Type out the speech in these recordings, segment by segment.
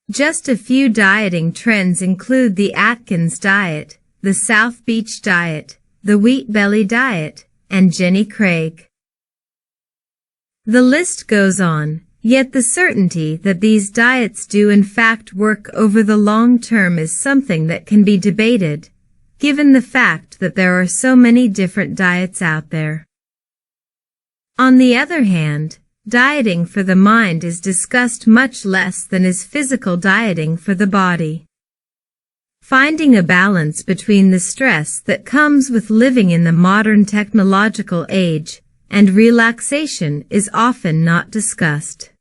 Just a few dieting trends include the Atkins diet, the South Beach diet, the Wheat Belly diet, and Jenny Craig. The list goes on, yet the certainty that these diets do in fact work over the long term is something that can be debated, given the fact that there are so many different diets out there. On the other hand, dieting for the mind is discussed much less than is physical dieting for the body. Finding a balance between the stress that comes with living in the modern technological age and relaxation is often not discussed.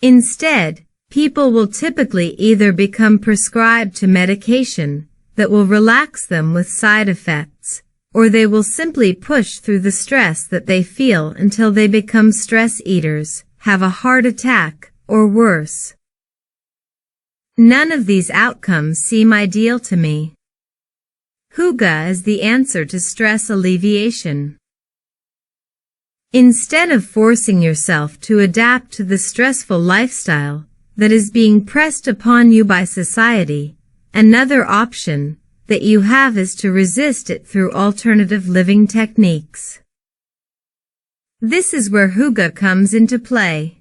Instead, people will typically either become prescribed to medication that will relax them with side effects, or they will simply push through the stress that they feel until they become stress eaters, have a heart attack, or worse. None of these outcomes seem ideal to me. Hygge is the answer to stress alleviation. Instead of forcing yourself to adapt to the stressful lifestyle that is being pressed upon you by society, another option that you have is to resist it through alternative living techniques. This is where hygge comes into play.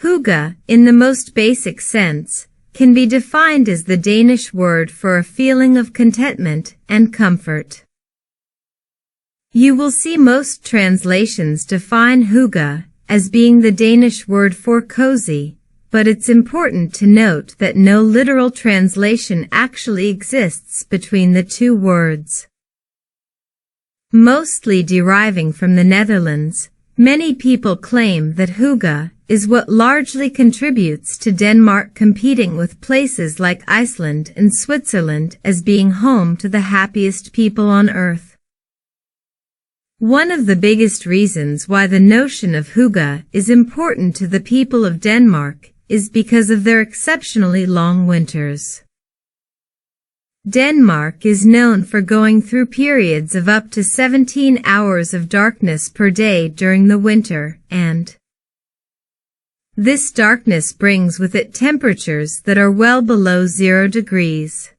Hygge, in the most basic sense, can be defined as the Danish word for a feeling of contentment and comfort. You will see most translations define hygge as being the Danish word for cozy, but it's important to note that no literal translation actually exists between the two words. Mostly deriving from the Netherlands, many people claim that hygge is what largely contributes to Denmark competing with places like Iceland and Switzerland as being home to the happiest people on earth. One of the biggest reasons why the notion of hygge is important to the people of Denmark is because of their exceptionally long winters. Denmark is known for going through periods of up to 17 hours of darkness per day during the winter, and this darkness brings with it temperatures that are well below 0 degrees.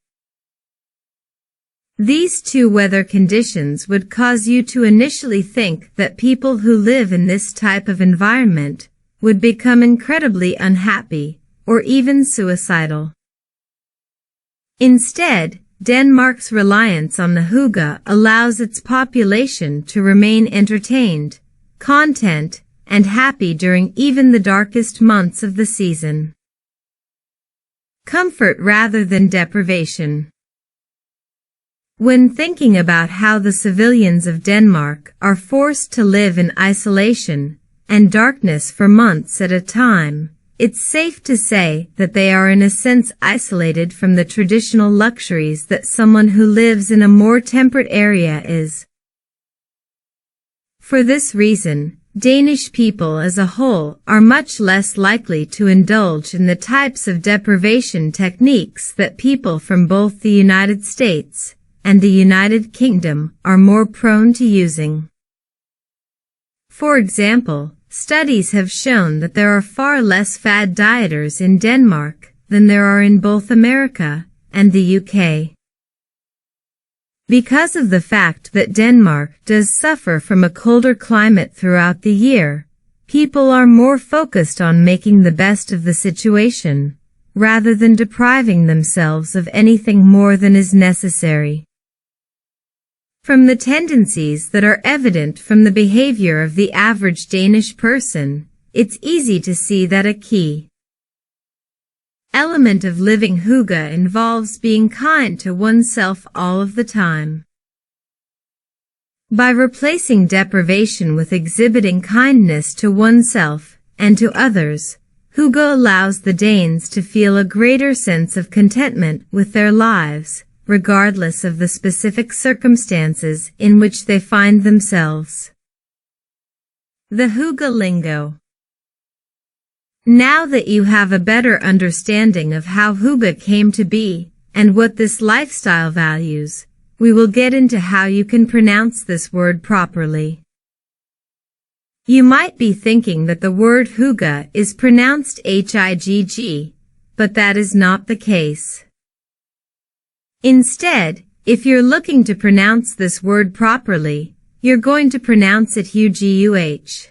These two weather conditions would cause you to initially think that people who live in this type of environment would become incredibly unhappy, or even suicidal. Instead, Denmark's reliance on the hygge allows its population to remain entertained, content, and happy during even the darkest months of the season. Comfort rather than deprivation. When thinking about how the civilians of Denmark are forced to live in isolation and darkness for months at a time, it's safe to say that they are in a sense isolated from the traditional luxuries that someone who lives in a more temperate area is. For this reason, Danish people as a whole are much less likely to indulge in the types of deprivation techniques that people from both the United States and the United Kingdom are more prone to using. For example, studies have shown that there are far less fad dieters in Denmark than there are in both America and the UK. Because of the fact that Denmark does suffer from a colder climate throughout the year, people are more focused on making the best of the situation, rather than depriving themselves of anything more than is necessary. From the tendencies that are evident from the behavior of the average Danish person, it's easy to see that a key element of living hygge involves being kind to oneself all of the time. By replacing deprivation with exhibiting kindness to oneself and to others, hygge allows the Danes to feel a greater sense of contentment with their lives, regardless of the specific circumstances in which they find themselves. The hygge lingo. Now that you have a better understanding of how hygge came to be and what this lifestyle values, we will get into how you can pronounce this word properly. You might be thinking that the word hygge is pronounced Higg, but that is not the case. Instead, if you're looking to pronounce this word properly, you're going to pronounce it Huguh.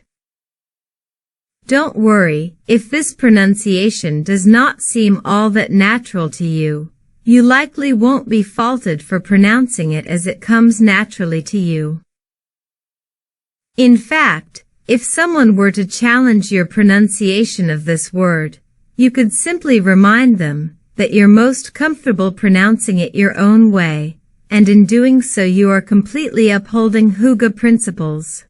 Don't worry, if this pronunciation does not seem all that natural to you, you likely won't be faulted for pronouncing it as it comes naturally to you. In fact, if someone were to challenge your pronunciation of this word, you could simply remind them that you're most comfortable pronouncing it your own way, and in doing so you are completely upholding hygge principles.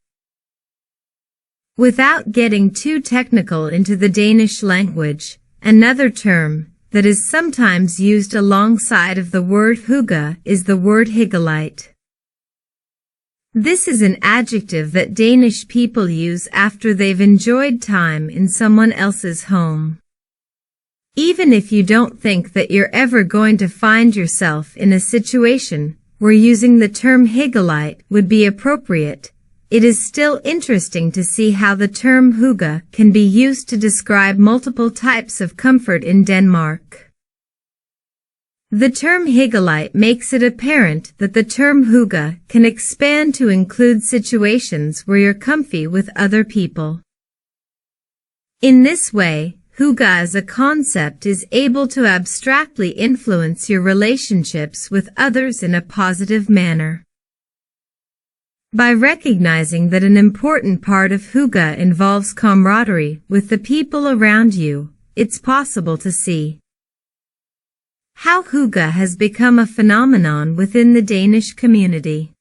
Without getting too technical into the Danish language, another term that is sometimes used alongside of the word hygge is the word hyggelig. This is an adjective that Danish people use after they've enjoyed time in someone else's home. Even if you don't think that you're ever going to find yourself in a situation where using the term hyggelig would be appropriate, it is still interesting to see how the term hygge can be used to describe multiple types of comfort in Denmark. The term hyggelig makes it apparent that the term hygge can expand to include situations where you're comfy with other people. In this way, hygge as a concept is able to abstractly influence your relationships with others in a positive manner. By recognizing that an important part of hygge involves camaraderie with the people around you, it's possible to see how hygge has become a phenomenon within the Danish community.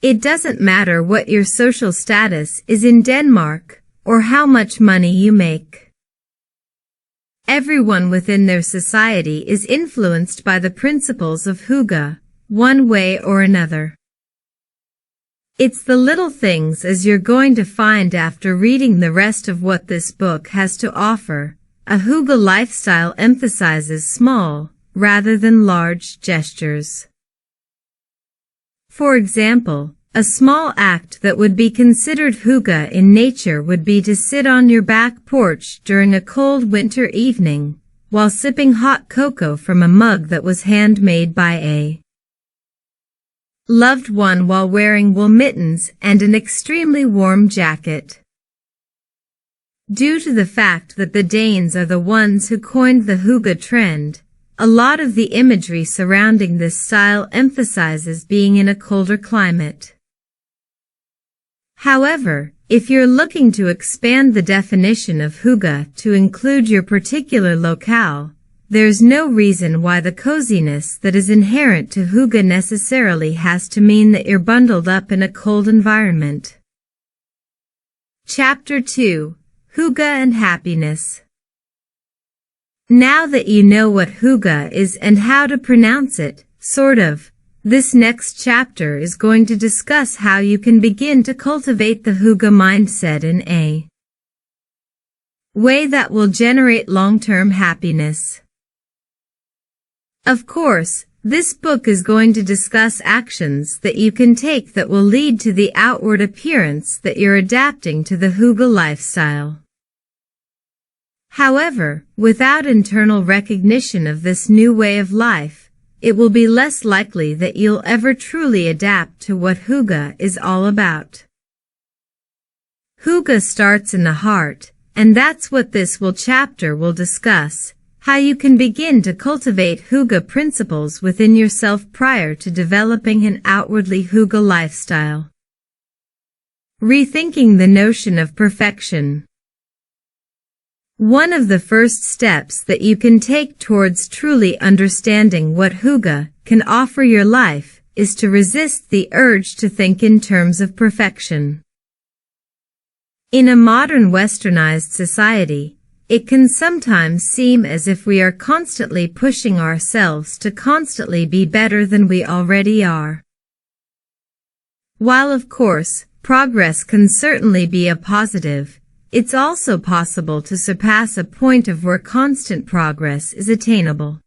It doesn't matter what your social status is in Denmark, or how much money you make. Everyone within their society is influenced by the principles of hygge, one way or another. It's the little things, as you're going to find after reading the rest of what this book has to offer. A hygge lifestyle emphasizes small, rather than large, gestures. For example, a small act that would be considered hygge in nature would be to sit on your back porch during a cold winter evening, while sipping hot cocoa from a mug that was handmade by a loved one while wearing wool mittens and an extremely warm jacket. Due to the fact that the Danes are the ones who coined the hygge trend, a lot of the imagery surrounding this style emphasizes being in a colder climate. However, if you're looking to expand the definition of hygge to include your particular locale, there's no reason why the coziness that is inherent to hygge necessarily has to mean that you're bundled up in a cold environment. Chapter 2. Hygge and Happiness. Now that you know what hygge is and how to pronounce it, sort of, this next chapter is going to discuss how you can begin to cultivate the hygge mindset in a way that will generate long-term happiness. Of course, this book is going to discuss actions that you can take that will lead to the outward appearance that you're adapting to the hygge lifestyle. However, without internal recognition of this new way of life, it will be less likely that you'll ever truly adapt to what hygge is all about. Hygge starts in the heart, and that's what this chapter will discuss. How you can begin to cultivate hygge principles within yourself prior to developing an outwardly hygge lifestyle. Rethinking the notion of perfection. One of the first steps that you can take towards truly understanding what hygge can offer your life is to resist the urge to think in terms of perfection. In a modern westernized society, it can sometimes seem as if we are constantly pushing ourselves to constantly be better than we already are. While of course, progress can certainly be a positive, it's also possible to surpass a point of where constant progress is attainable.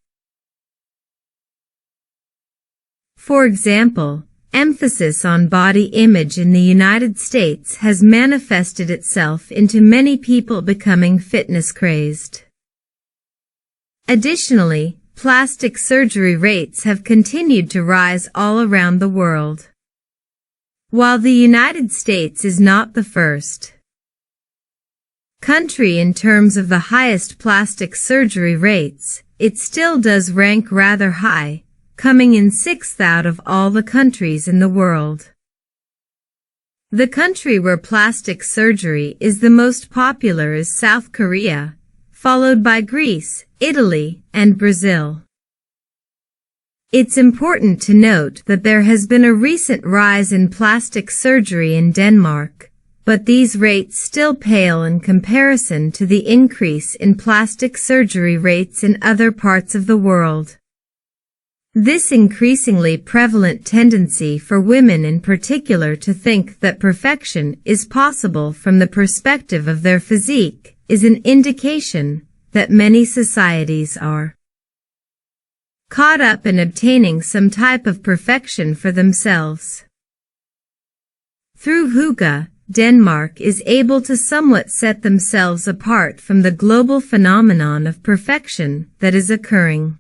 For example, emphasis on body image in the United States has manifested itself into many people becoming fitness crazed. Additionally, plastic surgery rates have continued to rise all around the world. While the United States is not the first country in terms of the highest plastic surgery rates, it still does rank rather high, coming in 6th out of all the countries in the world. The country where plastic surgery is the most popular is South Korea, followed by Greece, Italy, and Brazil. It's important to note that there has been a recent rise in plastic surgery in Denmark, but these rates still pale in comparison to the increase in plastic surgery rates in other parts of the world. This increasingly prevalent tendency for women in particular to think that perfection is possible from the perspective of their physique is an indication that many societies are caught up in obtaining some type of perfection for themselves. Through Hygge, Denmark is able to somewhat set themselves apart from the global phenomenon of perfection that is occurring.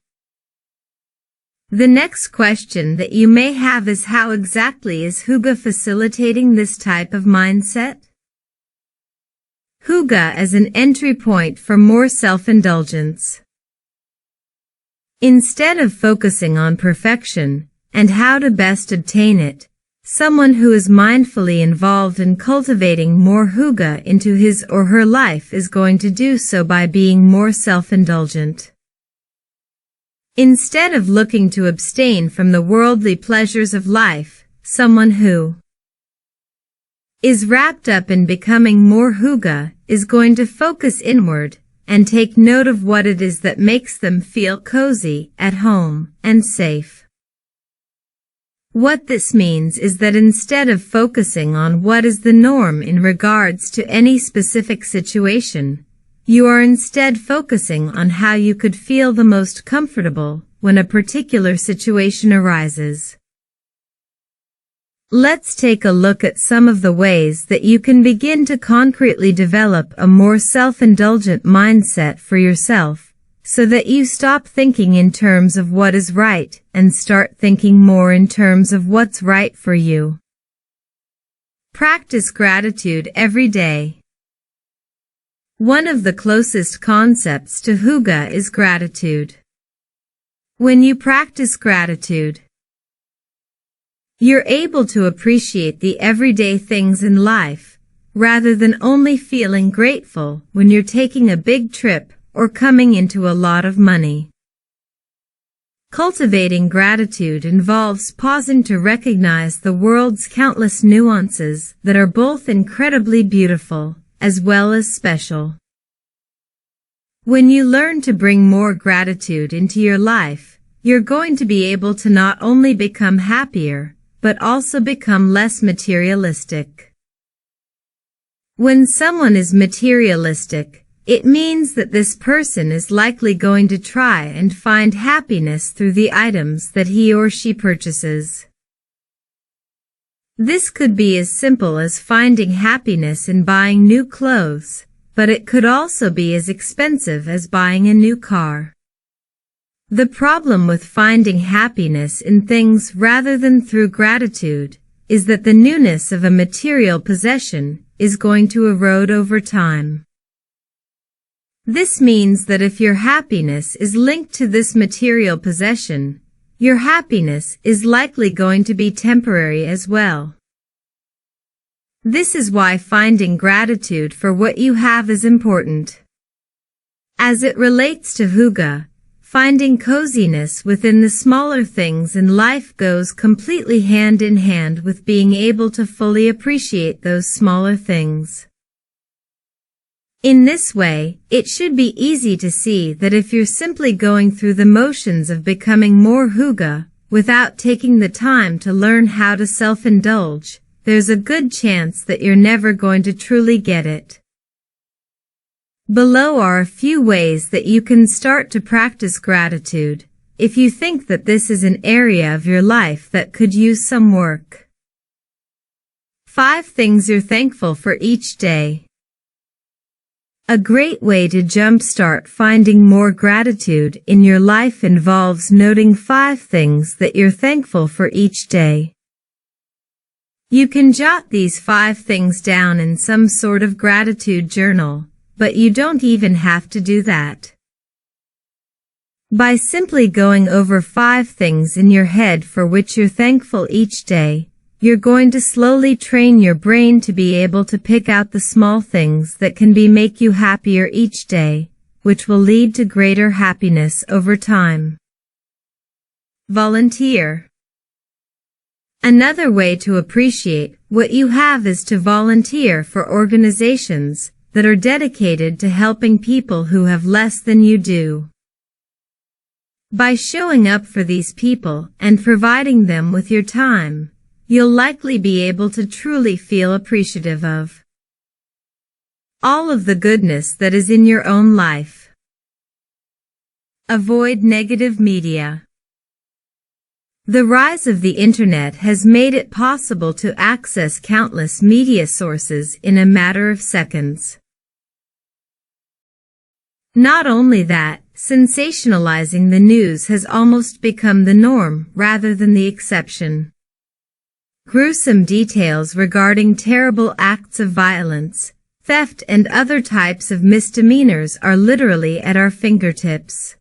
The next question that you may have is how exactly is Hygge facilitating this type of mindset? Hygge as an entry point for more self-indulgence. Instead of focusing on perfection and how to best obtain it, someone who is mindfully involved in cultivating more Hygge into his or her life is going to do so by being more self-indulgent. Instead of looking to abstain from the worldly pleasures of life, someone who is wrapped up in becoming more Hygge is going to focus inward and take note of what it is that makes them feel cozy, at home, and safe. What this means is that instead of focusing on what is the norm in regards to any specific situation, you are instead focusing on how you could feel the most comfortable when a particular situation arises. Let's take a look at some of the ways that you can begin to concretely develop a more self-indulgent mindset for yourself, so that you stop thinking in terms of what is right and start thinking more in terms of what's right for you. Practice gratitude every day. One of the closest concepts to Hygge is gratitude. When you practice gratitude, you're able to appreciate the everyday things in life, rather than only feeling grateful when you're taking a big trip or coming into a lot of money. Cultivating gratitude involves pausing to recognize the world's countless nuances that are both incredibly beautiful as well as special. When you learn to bring more gratitude into your life, you're going to be able to not only become happier, but also become less materialistic. When someone is materialistic, it means that this person is likely going to try and find happiness through the items that he or she purchases. This could be as simple as finding happiness in buying new clothes, but it could also be as expensive as buying a new car. The problem with finding happiness in things rather than through gratitude is that the newness of a material possession is going to erode over time. This means that if your happiness is linked to this material possession, your happiness is likely going to be temporary as well. This is why finding gratitude for what you have is important. As it relates to Hygge, finding coziness within the smaller things in life goes completely hand in hand with being able to fully appreciate those smaller things. In this way, it should be easy to see that if you're simply going through the motions of becoming more Hygge, without taking the time to learn how to self-indulge, there's a good chance that you're never going to truly get it. Below are a few ways that you can start to practice gratitude, if you think that this is an area of your life that could use some work. 5 things you're thankful for each day. A great way to jumpstart finding more gratitude in your life involves noting 5 things that you're thankful for each day. You can jot these 5 things down in some sort of gratitude journal, but you don't even have to do that. By simply going over 5 things in your head for which you're thankful each day, you're going to slowly train your brain to be able to pick out the small things that can make you happier each day, which will lead to greater happiness over time. Volunteer. Another way to appreciate what you have is to volunteer for organizations that are dedicated to helping people who have less than you do. By showing up for these people and providing them with your time, you'll likely be able to truly feel appreciative of all of the goodness that is in your own life. Avoid negative media. The rise of the internet has made it possible to access countless media sources in a matter of seconds. Not only that, sensationalizing the news has almost become the norm rather than the exception. Gruesome details regarding terrible acts of violence, theft, and other types of misdemeanors are literally at our fingertips.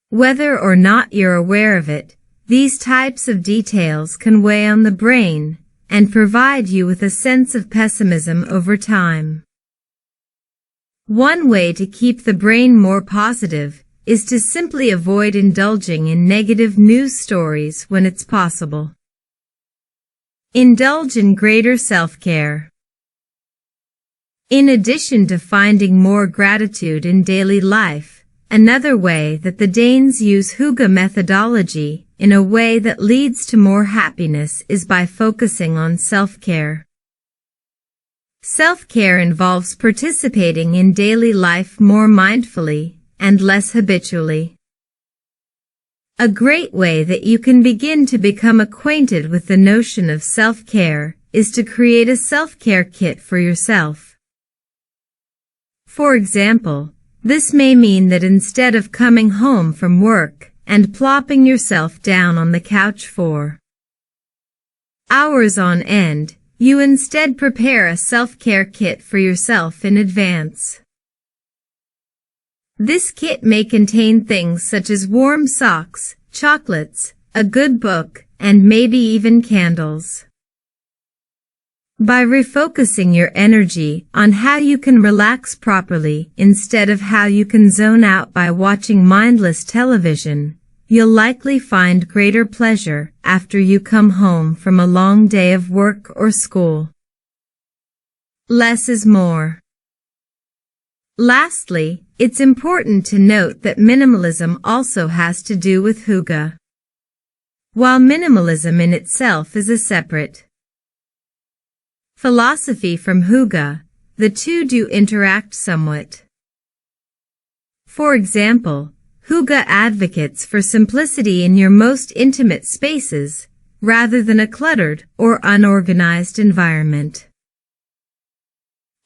Whether or not you're aware of it, these types of details can weigh on the brain and provide you with a sense of pessimism over time. One way to keep the brain more positive is to simply avoid indulging in negative news stories when it's possible. Indulge in greater self-care. In addition to finding more gratitude in daily life, another way that the Danes use Hygge methodology in a way that leads to more happiness is by focusing on self-care. Self-care involves participating in daily life more mindfully and less habitually. A great way that you can begin to become acquainted with the notion of self-care is to create a self-care kit for yourself. For example, this may mean that instead of coming home from work and plopping yourself down on the couch for hours on end, you instead prepare a self-care kit for yourself in advance. This kit may contain things such as warm socks, chocolates, a good book, and maybe even candles. By refocusing your energy on how you can relax properly instead of how you can zone out by watching mindless television, you'll likely find greater pleasure after you come home from a long day of work or school. Less is more. Lastly, it's important to note that minimalism also has to do with Hygge. While minimalism in itself is a separate philosophy from Hygge, the two do interact somewhat. For example, Hygge advocates for simplicity in your most intimate spaces, rather than a cluttered or unorganized environment.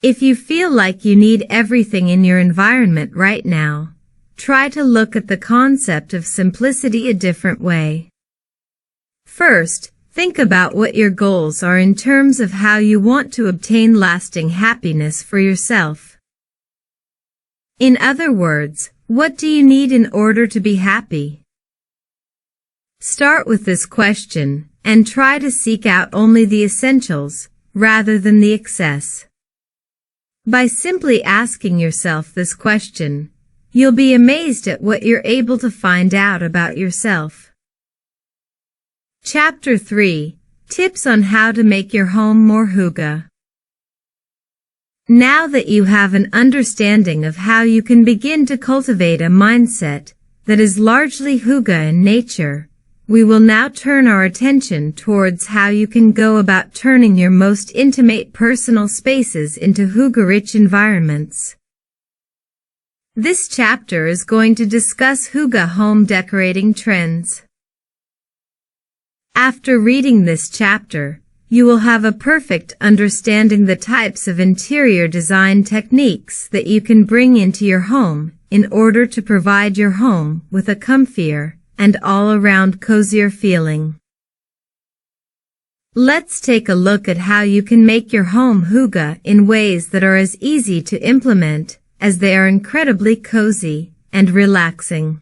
If you feel like you need everything in your environment right now, try to look at the concept of simplicity a different way. First, think about what your goals are in terms of how you want to obtain lasting happiness for yourself. In other words, what do you need in order to be happy? Start with this question and try to seek out only the essentials rather than the excess. By simply asking yourself this question, you'll be amazed at what you're able to find out about yourself. Chapter 3: Tips on how to make your home more Hygge. Now that you have an understanding of how you can begin to cultivate a mindset that is largely Hygge in nature, we will now turn our attention towards how you can go about turning your most intimate personal spaces into Hygge-rich environments. This chapter is going to discuss hygge home decorating trends. After reading this chapter, you will have a perfect understanding the types of interior design techniques that you can bring into your home in order to provide your home with a comfier and all-around cozier feeling. Let's take a look at how you can make your home hygge in ways that are as easy to implement as they are incredibly cozy and relaxing.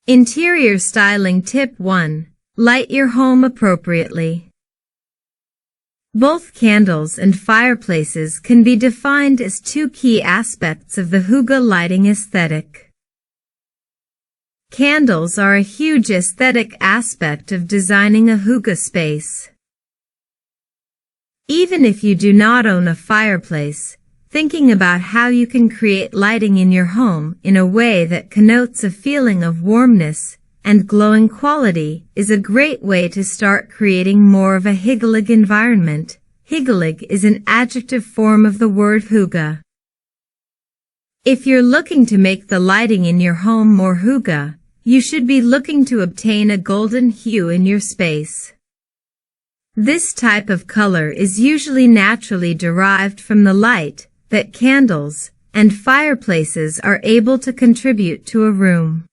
Interior styling tip 1. Light your home appropriately. Both candles and fireplaces can be defined as two key aspects of the hygge lighting aesthetic. Candles are a huge aesthetic aspect of designing a hygge space. Even if you do not own a fireplace, thinking about how you can create lighting in your home in a way that connotes a feeling of warmness and glowing quality is a great way to start creating more of a hyggelig environment. Hyggelig is an adjective form of the word hygge. If you're looking to make the lighting in your home more hygge, you should be looking to obtain a golden hue in your space. This type of color is usually naturally derived from the light that candles and fireplaces are able to contribute to a room.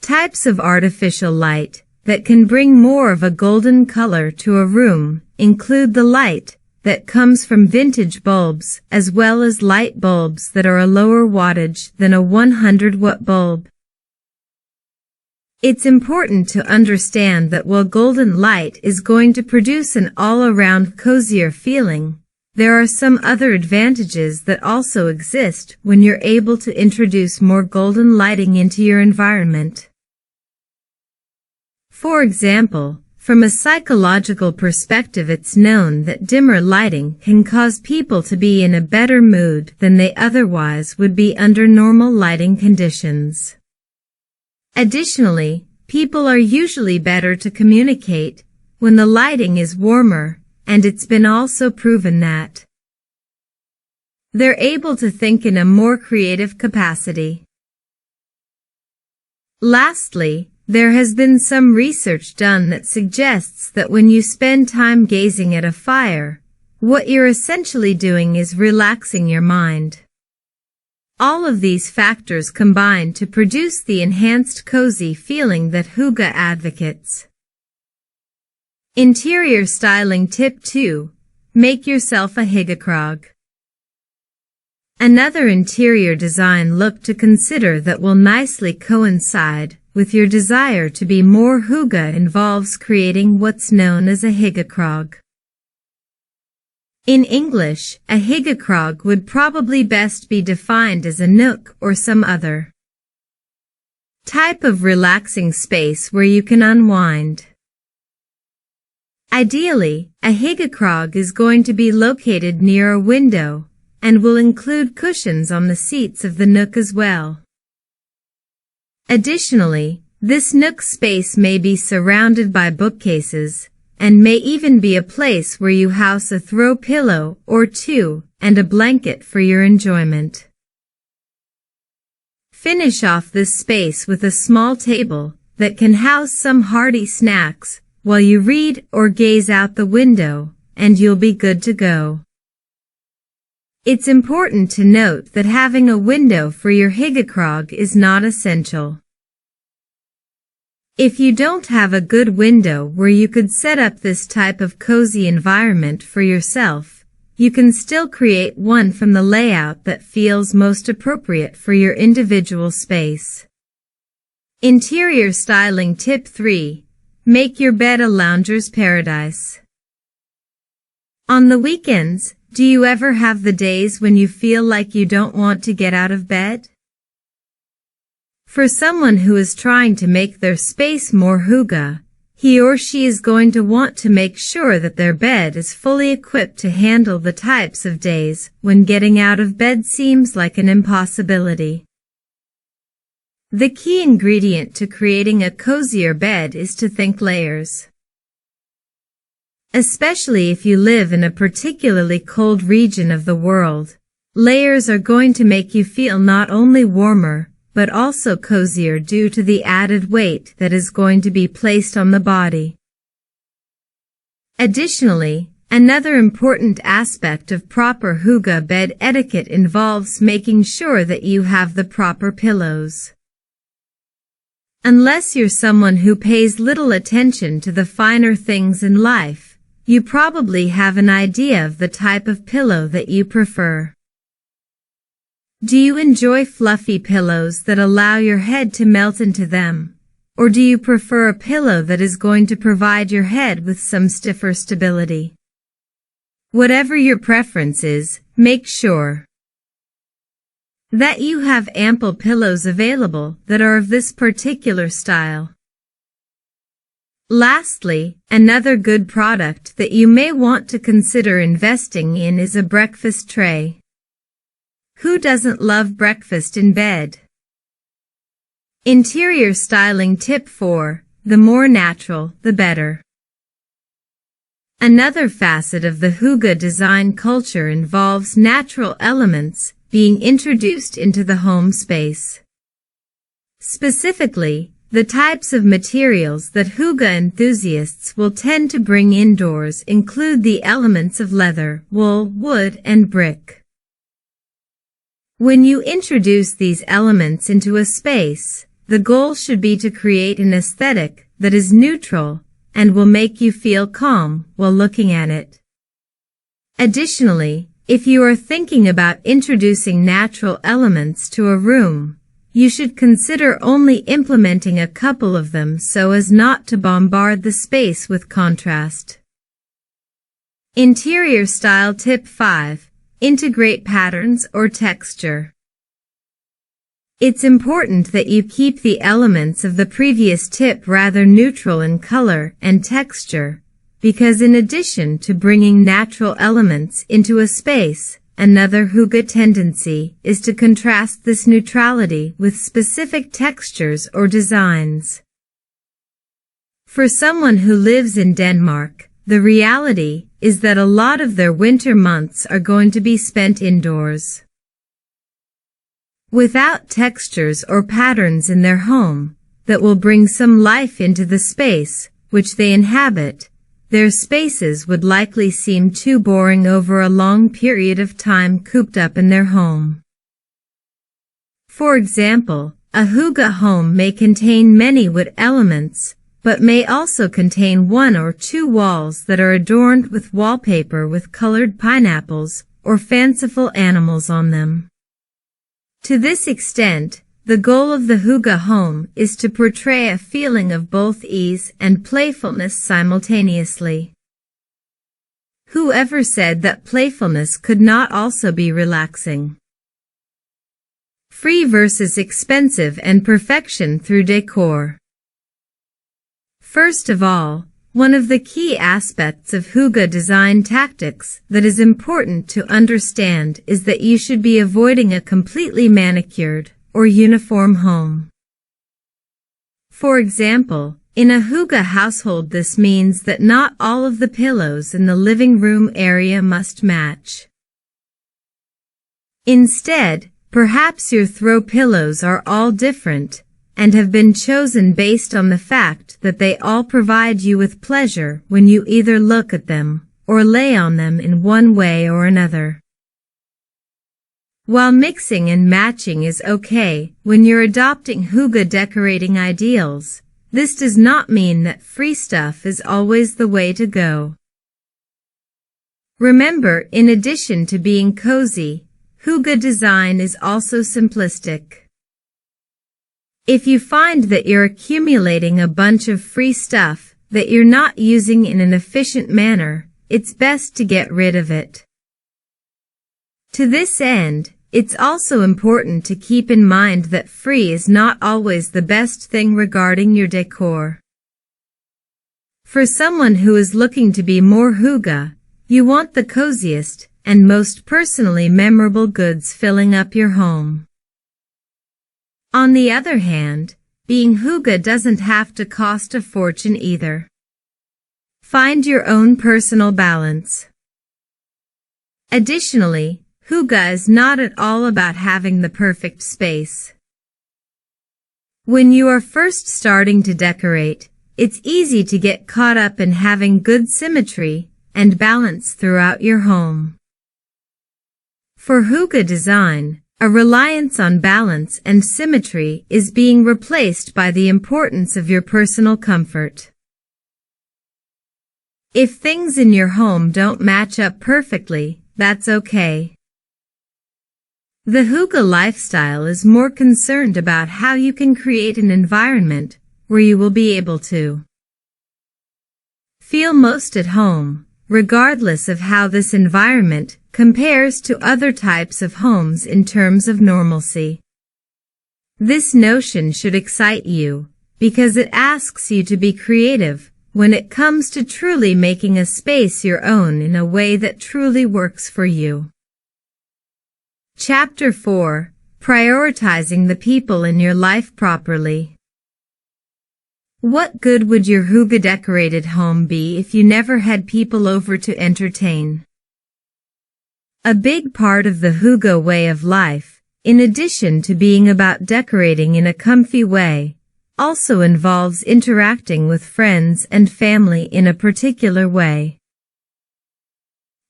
Types of artificial light that can bring more of a golden color to a room include the light that comes from vintage bulbs as well as light bulbs that are a lower wattage than a 100-watt bulb. It's important to understand that while golden light is going to produce an all-around cozier feeling, there are some other advantages that also exist when you're able to introduce more golden lighting into your environment. For example, from a psychological perspective, it's known that dimmer lighting can cause people to be in a better mood than they otherwise would be under normal lighting conditions. Additionally, people are usually better to communicate when the lighting is warmer, and it's been also proven that they're able to think in a more creative capacity. Lastly, there has been some research done that suggests that when you spend time gazing at a fire, what you're essentially doing is relaxing your mind. All of these factors combine to produce the enhanced cozy feeling that hygge advocates. Interior styling tip 2. Make yourself a hyggekrog. Another interior design look to consider that will nicely coincide with your desire to be more hygge involves creating what's known as a hyggekrog. In English, a hyggekrog would probably best be defined as a nook or some other type of relaxing space where you can unwind. Ideally, a hyggekrog is going to be located near a window and will include cushions on the seats of the nook as well. Additionally, this nook space may be surrounded by bookcases and may even be a place where you house a throw pillow or two and a blanket for your enjoyment. Finish off this space with a small table that can house some hearty snacks while you read or gaze out the window, and you'll be good to go. It's important to note that having a window for your hyggekrog is not essential. If you don't have a good window where you could set up this type of cozy environment for yourself, you can still create one from the layout that feels most appropriate for your individual space. Interior styling tip 3. Make your bed a lounger's paradise. On the weekends, do you ever have the days when you feel like you don't want to get out of bed? For someone who is trying to make their space more hygge, he or she is going to want to make sure that their bed is fully equipped to handle the types of days when getting out of bed seems like an impossibility. The key ingredient to creating a cozier bed is to think layers. Especially if you live in a particularly cold region of the world, Layers are going to make you feel not only warmer, but also cozier due to the added weight that is going to be placed on the body. Additionally, another important aspect of proper hygge bed etiquette involves making sure that you have the proper pillows. Unless you're someone who pays little attention to the finer things in life, you probably have an idea of the type of pillow that you prefer. Do you enjoy fluffy pillows that allow your head to melt into them? Or do you prefer a pillow that is going to provide your head with some stiffer stability? Whatever your preference is, make sure that you have ample pillows available that are of this particular style. Lastly, another good product that you may want to consider investing in is a breakfast tray. Who doesn't love breakfast in bed? Interior styling tip 4. The more natural, the better. Another facet of the hygge design culture involves natural elements being introduced into the home space. Specifically, the types of materials that hygge enthusiasts will tend to bring indoors include the elements of leather, wool, wood, and brick. When you introduce these elements into a space, the goal should be to create an aesthetic that is neutral and will make you feel calm while looking at it. Additionally, if you are thinking about introducing natural elements to a room, you should consider only implementing a couple of them so as not to bombard the space with contrast. Interior style tip 5. Integrate patterns or texture. It's important that you keep the elements of the previous tip rather neutral in color and texture, because in addition to bringing natural elements into a space, another hygge tendency is to contrast this neutrality with specific textures or designs. For someone who lives in Denmark, the reality is that a lot of their winter months are going to be spent indoors. Without textures or patterns in their home that will bring some life into the space which they inhabit, their spaces would likely seem too boring over a long period of time cooped up in their home. For example, a hygge home may contain many wood elements, but may also contain 1 or 2 walls that are adorned with wallpaper with colored pineapples or fanciful animals on them. To this extent, the goal of the hygge home is to portray a feeling of both ease and playfulness simultaneously. Whoever said that playfulness could not also be relaxing? Free versus expensive and perfection through decor. First of all, one of the key aspects of hygge design tactics that is important to understand is that you should be avoiding a completely manicured or uniform home. For example, in a hygge household this means that not all of the pillows in the living room area must match. Instead, perhaps your throw pillows are all different and have been chosen based on the fact that they all provide you with pleasure when you either look at them or lay on them in one way or another. While mixing and matching is okay when you're adopting hygge decorating ideals, this does not mean that free stuff is always the way to go. Remember, in addition to being cozy, hygge design is also simplistic. If you find that you're accumulating a bunch of free stuff that you're not using in an efficient manner, it's best to get rid of it. To this end, it's also important to keep in mind that free is not always the best thing regarding your decor. For someone who is looking to be more hygge, you want the coziest and most personally memorable goods filling up your home. On the other hand, being hygge doesn't have to cost a fortune either. Find your own personal balance. Additionally, Hygge is not at all about having the perfect space. When you are first starting to decorate, it's easy to get caught up in having good symmetry and balance throughout your home. For Hygge design, a reliance on balance and symmetry is being replaced by the importance of your personal comfort. If things in your home don't match up perfectly, that's okay. The Hygge lifestyle is more concerned about how you can create an environment where you will be able to feel most at home, regardless of how this environment compares to other types of homes in terms of normalcy. This notion should excite you, because it asks you to be creative when it comes to truly making a space your own in a way that truly works for you. Chapter 4. Prioritizing the people in your life properly. What good would your Hygge decorated home be if you never had people over to entertain? A big part of the Hygge way of life, in addition to being about decorating in a comfy way, also involves interacting with friends and family in a particular way.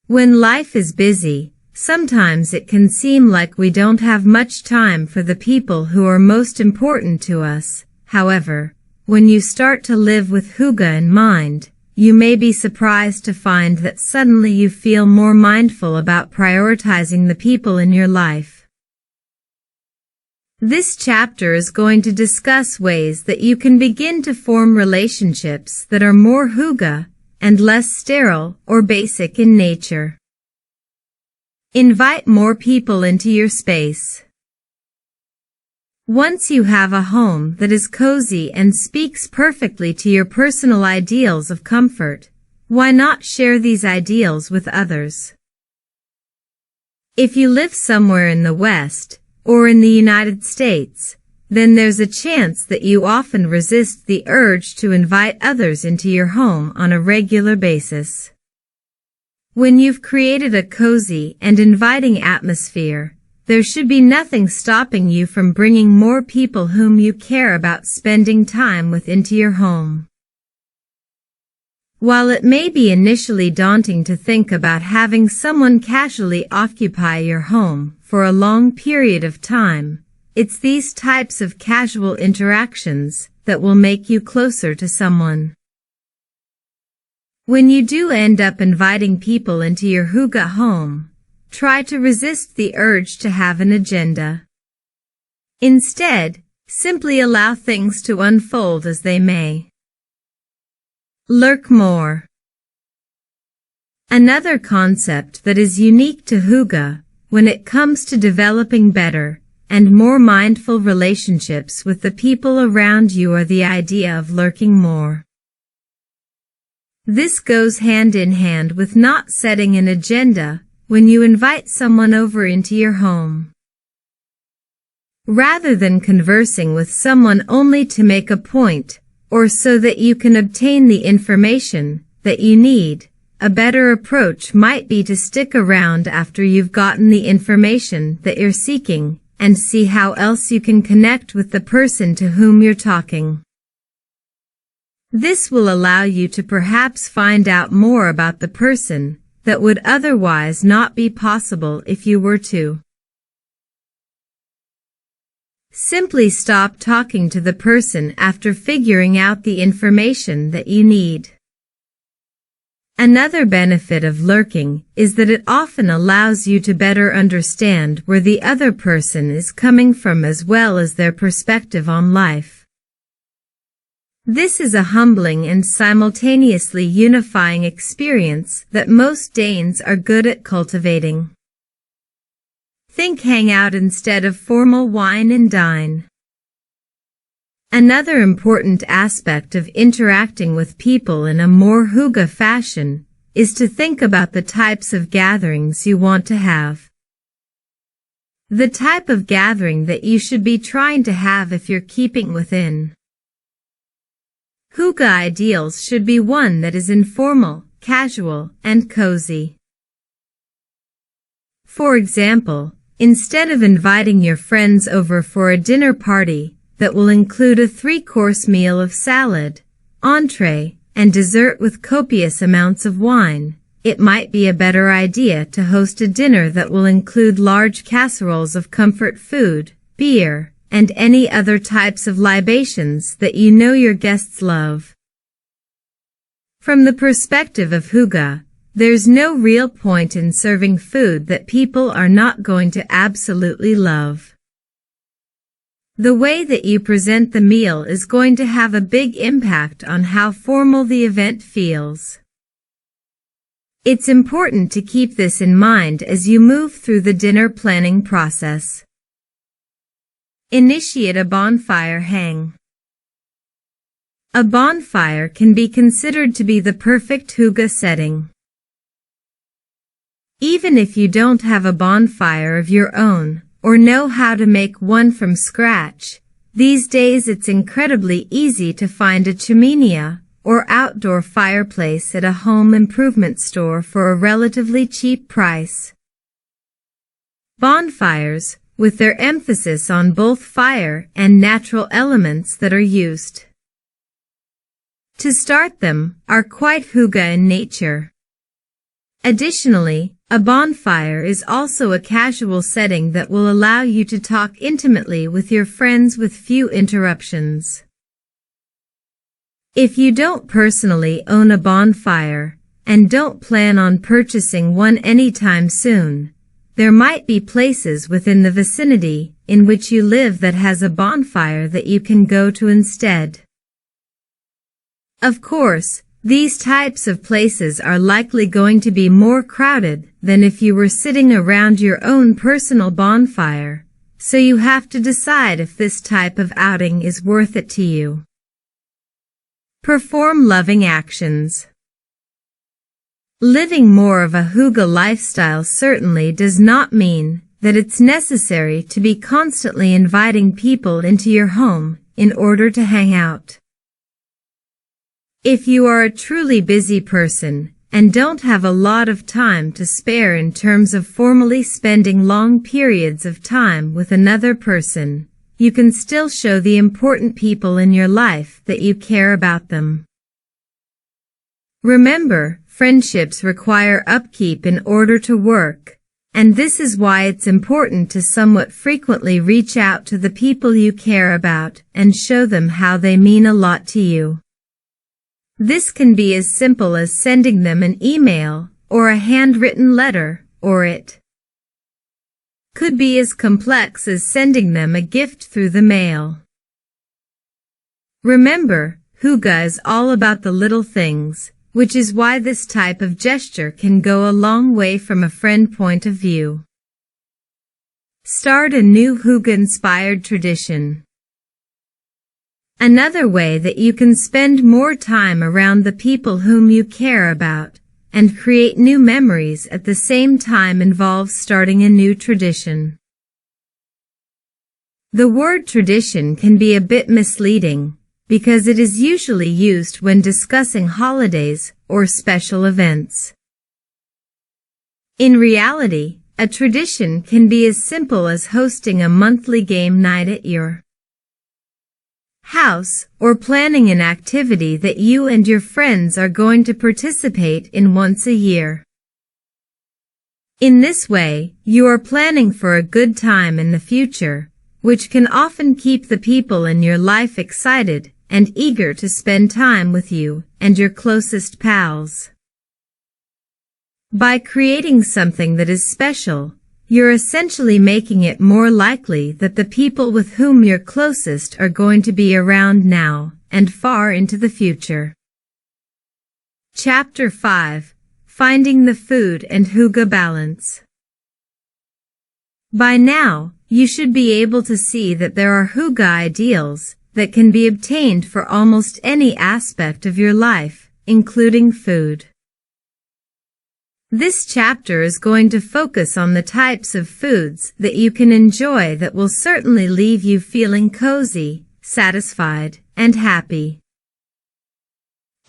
When life is busy, sometimes it can seem like we don't have much time for the people who are most important to us. However, when you start to live with Hygge in mind, you may be surprised to find that suddenly you feel more mindful about prioritizing the people in your life. This chapter is going to discuss ways that you can begin to form relationships that are more Hygge and less sterile or basic in nature. Invite more people into your space. Once you have a home that is cozy and speaks perfectly to your personal ideals of comfort, why not share these ideals with others? If you live somewhere in the West, or in the United States, then there's a chance that you often resist the urge to invite others into your home on a regular basis. When you've created a cozy and inviting atmosphere, there should be nothing stopping you from bringing more people whom you care about spending time with into your home. While it may be initially daunting to think about having someone casually occupy your home for a long period of time, it's these types of casual interactions that will make you closer to someone. When you do end up inviting people into your Hygge home, try to resist the urge to have an agenda. Instead, simply allow things to unfold as they may. Lurk more. Another concept that is unique to Hygge when it comes to developing better and more mindful relationships with the people around you are the idea of lurking more. This goes hand in hand with not setting an agenda when you invite someone over into your home. Rather than conversing with someone only to make a point, or so that you can obtain the information that you need, a better approach might be to stick around after you've gotten the information that you're seeking, and see how else you can connect with the person to whom you're talking. This will allow you to perhaps find out more about the person that would otherwise not be possible if you were to simply stop talking to the person after figuring out the information that you need. Another benefit of lurking is that it often allows you to better understand where the other person is coming from as well as their perspective on life. This is a humbling and simultaneously unifying experience that most Danes are good at cultivating. Think hangout instead of formal wine and dine. Another important aspect of interacting with people in a more Hygge fashion is to think about the types of gatherings you want to have. The type of gathering that you should be trying to have if you're keeping within Hygge ideals should be one that is informal, casual, and cozy. For example, instead of inviting your friends over for a dinner party that will include a 3-course meal of salad, entree, and dessert with copious amounts of wine, it might be a better idea to host a dinner that will include large casseroles of comfort food, beer, and any other types of libations that you know your guests love. From the perspective of hygge, there's no real point in serving food that people are not going to absolutely love. The way that you present the meal is going to have a big impact on how formal the event feels. It's important to keep this in mind as you move through the dinner planning process. Initiate a bonfire hang. A bonfire can be considered to be the perfect hygge setting. Even if you don't have a bonfire of your own, or know how to make one from scratch, these days it's incredibly easy to find a chimenea or outdoor fireplace at a home improvement store for a relatively cheap price. Bonfires, with their emphasis on both fire and natural elements that are used to start them, are quite hygge in nature. Additionally, a bonfire is also a casual setting that will allow you to talk intimately with your friends with few interruptions. If you don't personally own a bonfire, and don't plan on purchasing one anytime soon, there might be places within the vicinity in which you live that has a bonfire that you can go to instead. Of course, these types of places are likely going to be more crowded than if you were sitting around your own personal bonfire, so you have to decide if this type of outing is worth it to you. Perform loving actions. Living more of a hygge lifestyle certainly does not mean that it's necessary to be constantly inviting people into your home in order to hang out. If you are a truly busy person and don't have a lot of time to spare in terms of formally spending long periods of time with another person, you can still show the important people in your life that you care about them. Remember, friendships require upkeep in order to work, and this is why it's important to somewhat frequently reach out to the people you care about and show them how they mean a lot to you. This can be as simple as sending them an email or a handwritten letter, or it could be as complex as sending them a gift through the mail. Remember, hygge is all about the little things, which is why this type of gesture can go a long way from a friend point of view. Start a new hygge-inspired tradition. Another way that you can spend more time around the people whom you care about and create new memories at the same time involves starting a new tradition. The word tradition can be a bit misleading because it is usually used when discussing holidays or special events. In reality, a tradition can be as simple as hosting a monthly game night at your house, or planning an activity that you and your friends are going to participate in once a year. In this way, you are planning for a good time in the future, which can often keep the people in your life excited and eager to spend time with you and your closest pals. By creating something that is special, you're essentially making it more likely that the people with whom you're closest are going to be around now and far into the future. Chapter 5. Finding the Food and Hygge Balance. By now, you should be able to see that there are hygge ideals that can be obtained for almost any aspect of your life, including food. This chapter is going to focus on the types of foods that you can enjoy that will certainly leave you feeling cozy, satisfied, and happy.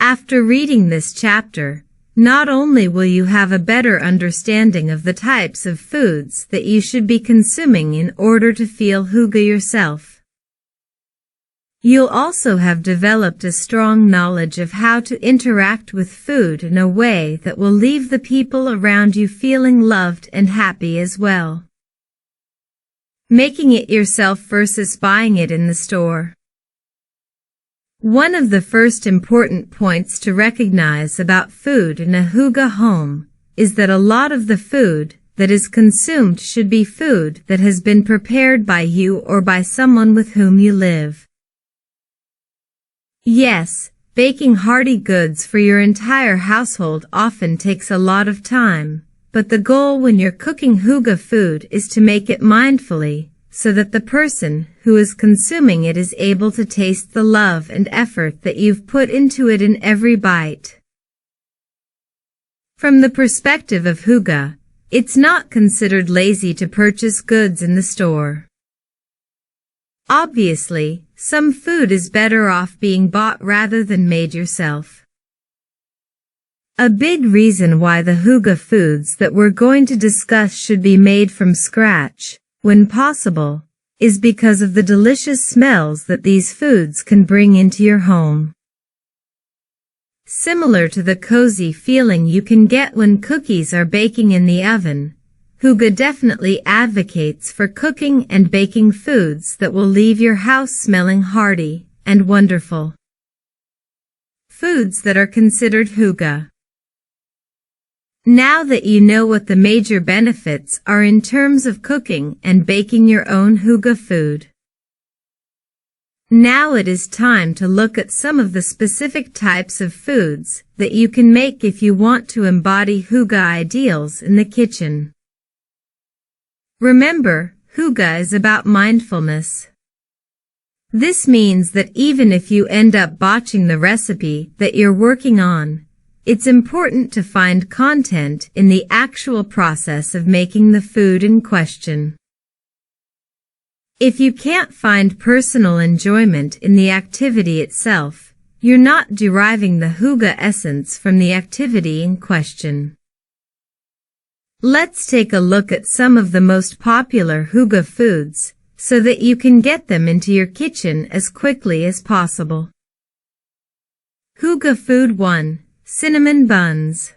After reading this chapter, not only will you have a better understanding of the types of foods that you should be consuming in order to feel hygge yourself, you'll also have developed a strong knowledge of how to interact with food in a way that will leave the people around you feeling loved and happy as well. Making it yourself versus buying it in the store. One of the first important points to recognize about food in a hygge home is that a lot of the food that is consumed should be food that has been prepared by you or by someone with whom you live. Yes, baking hearty goods for your entire household often takes a lot of time, but the goal when you're cooking hygge food is to make it mindfully, so that the person who is consuming it is able to taste the love and effort that you've put into it in every bite. From the perspective of hygge, it's not considered lazy to purchase goods in the store. Obviously, some food is better off being bought rather than made yourself. A big reason why the hygge foods that we're going to discuss should be made from scratch, when possible, is because of the delicious smells that these foods can bring into your home. Similar to the cozy feeling you can get when cookies are baking in the oven, hygge definitely advocates for cooking and baking foods that will leave your house smelling hearty and wonderful. Foods that are considered hygge. Now that you know what the major benefits are in terms of cooking and baking your own hygge food, now it is time to look at some of the specific types of foods that you can make if you want to embody hygge ideals in the kitchen. Remember, hygge is about mindfulness. This means that even if you end up botching the recipe that you're working on, it's important to find content in the actual process of making the food in question. If you can't find personal enjoyment in the activity itself, you're not deriving the hygge essence from the activity in question. Let's take a look at some of the most popular hygge foods, so that you can get them into your kitchen as quickly as possible. Hygge food 1. Cinnamon buns.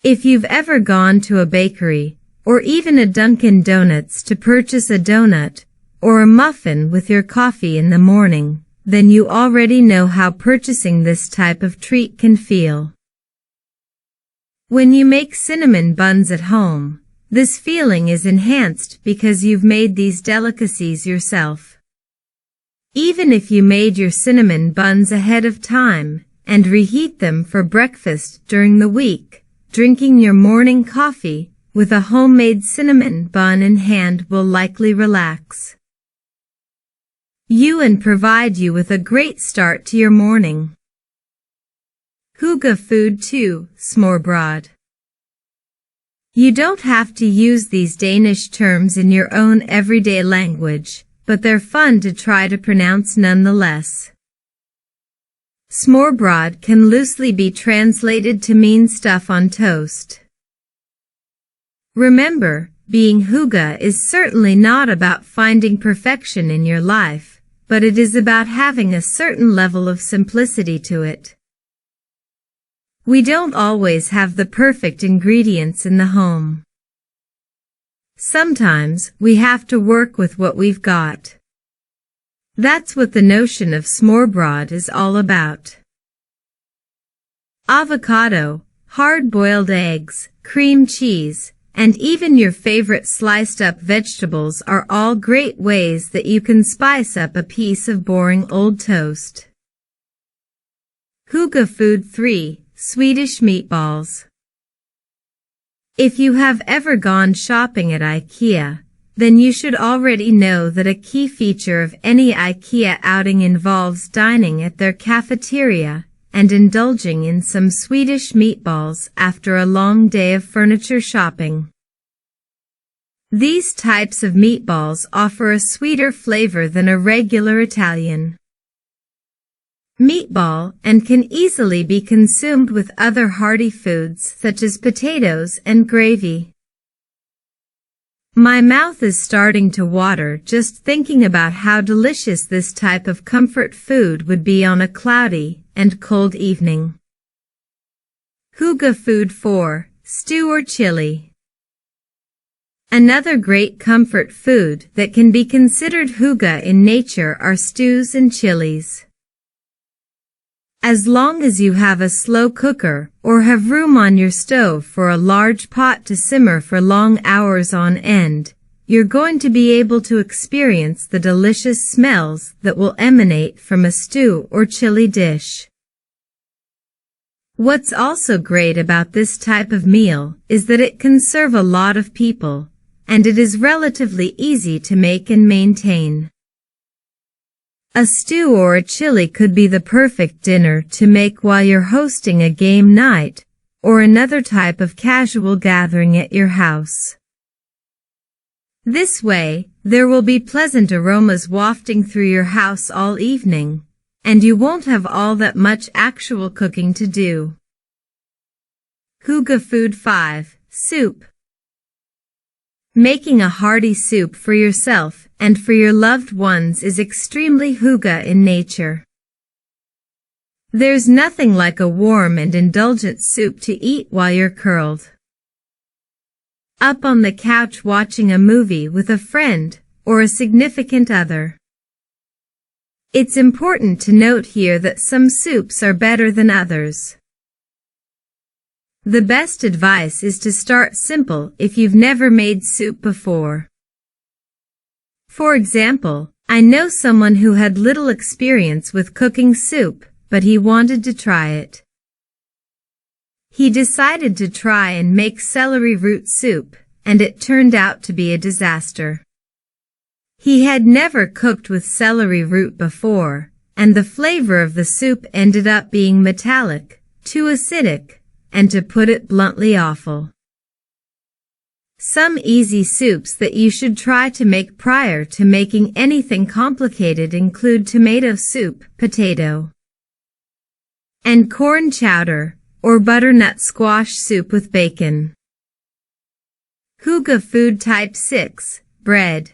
If you've ever gone to a bakery, or even a Dunkin' Donuts to purchase a donut, or a muffin with your coffee in the morning, then you already know how purchasing this type of treat can feel. When you make cinnamon buns at home, this feeling is enhanced because you've made these delicacies yourself. Even if you made your cinnamon buns ahead of time, and reheat them for breakfast during the week, drinking your morning coffee with a homemade cinnamon bun in hand will likely relax you and provide you with a great start to your morning. Hygge food 2. Smørrebrød. You don't have to use these Danish terms in your own everyday language, but they're fun to try to pronounce nonetheless. Smørrebrød can loosely be translated to mean stuff on toast. Remember, being hygge is certainly not about finding perfection in your life, but it is about having a certain level of simplicity to it. We don't always have the perfect ingredients in the home. Sometimes we have to work with what we've got. That's what the notion of smørrebrød is all about. Avocado, hard-boiled eggs, cream cheese, and even your favorite sliced-up vegetables are all great ways that you can spice up a piece of boring old toast. Hygge food 3. Swedish meatballs. If you have ever gone shopping at IKEA, then you should already know that a key feature of any IKEA outing involves dining at their cafeteria and indulging in some Swedish meatballs after a long day of furniture shopping. These types of meatballs offer a sweeter flavor than a regular Italian meatball, and can easily be consumed with other hearty foods such as potatoes and gravy. My mouth is starting to water just thinking about how delicious this type of comfort food would be on a cloudy and cold evening. Hygge food 4, stew or chili. Another great comfort food that can be considered hygge in nature are stews and chilies. As long as you have a slow cooker or have room on your stove for a large pot to simmer for long hours on end, you're going to be able to experience the delicious smells that will emanate from a stew or chili dish. What's also great about this type of meal is that it can serve a lot of people, and it is relatively easy to make and maintain. A stew or a chili could be the perfect dinner to make while you're hosting a game night or another type of casual gathering at your house. This way, there will be pleasant aromas wafting through your house all evening, and you won't have all that much actual cooking to do. Hygge food 5, soup. Making a hearty soup for yourself and for your loved ones is extremely hygge in nature. There's nothing like a warm and indulgent soup to eat while you're curled up on the couch watching a movie with a friend or a significant other. It's important to note here that some soups are better than others. The best advice is to start simple if you've never made soup before. For example, I know someone who had little experience with cooking soup, but he wanted to try it. He decided to try and make celery root soup, and it turned out to be a disaster. He had never cooked with celery root before, and the flavor of the soup ended up being metallic, too acidic, and to put it bluntly awful. Some easy soups that you should try to make prior to making anything complicated include tomato soup, potato and corn chowder, or butternut squash soup with bacon. Hygge food type 6, bread.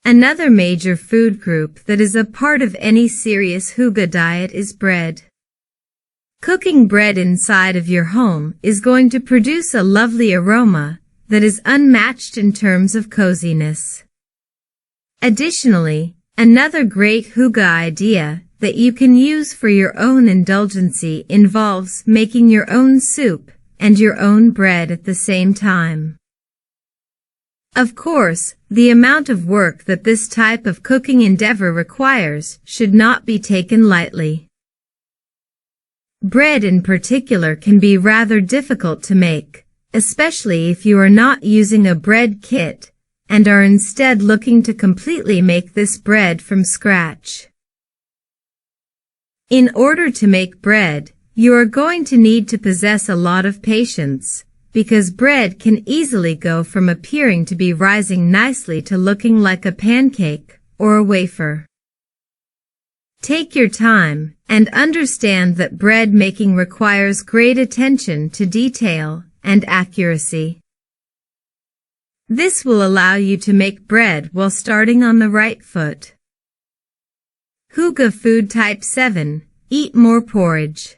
Another major food group that is a part of any serious hygge diet is bread. Cooking bread inside of your home is going to produce a lovely aroma that is unmatched in terms of coziness. Additionally, another great hygge idea that you can use for your own indulgency involves making your own soup and your own bread at the same time. Of course, the amount of work that this type of cooking endeavor requires should not be taken lightly. Bread in particular can be rather difficult to make, especially if you are not using a bread kit and are instead looking to completely make this bread from scratch. In order to make bread, you are going to need to possess a lot of patience, because bread can easily go from appearing to be rising nicely to looking like a pancake or a wafer. Take your time and understand that bread making requires great attention to detail and accuracy. This will allow you to make bread while starting on the right foot. Hygge food type 7, eat more porridge.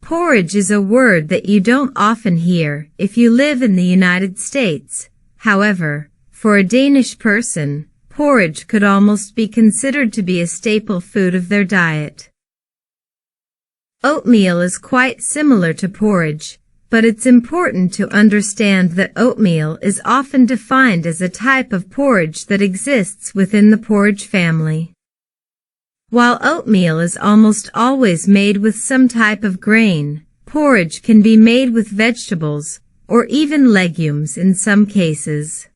Porridge is a word that you don't often hear if you live in the United States. However, for a Danish person, porridge could almost be considered to be a staple food of their diet. Oatmeal is quite similar to porridge, but it's important to understand that oatmeal is often defined as a type of porridge that exists within the porridge family. While oatmeal is almost always made with some type of grain, porridge can be made with vegetables, or even legumes in some cases.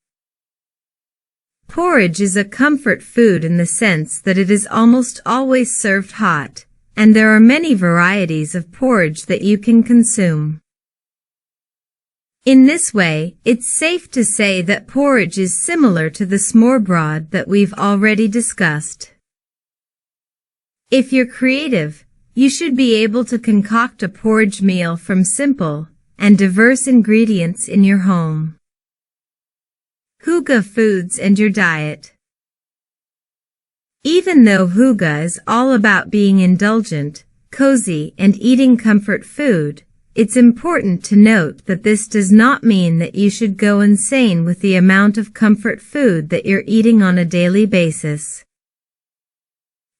Porridge is a comfort food in the sense that it is almost always served hot, and there are many varieties of porridge that you can consume. In this way, it's safe to say that porridge is similar to the smørrebrød that we've already discussed. If you're creative, you should be able to concoct a porridge meal from simple and diverse ingredients in your home. Hygge foods and your diet. Even though hygge is all about being indulgent, cozy, and eating comfort food, it's important to note that this does not mean that you should go insane with the amount of comfort food that you're eating on a daily basis.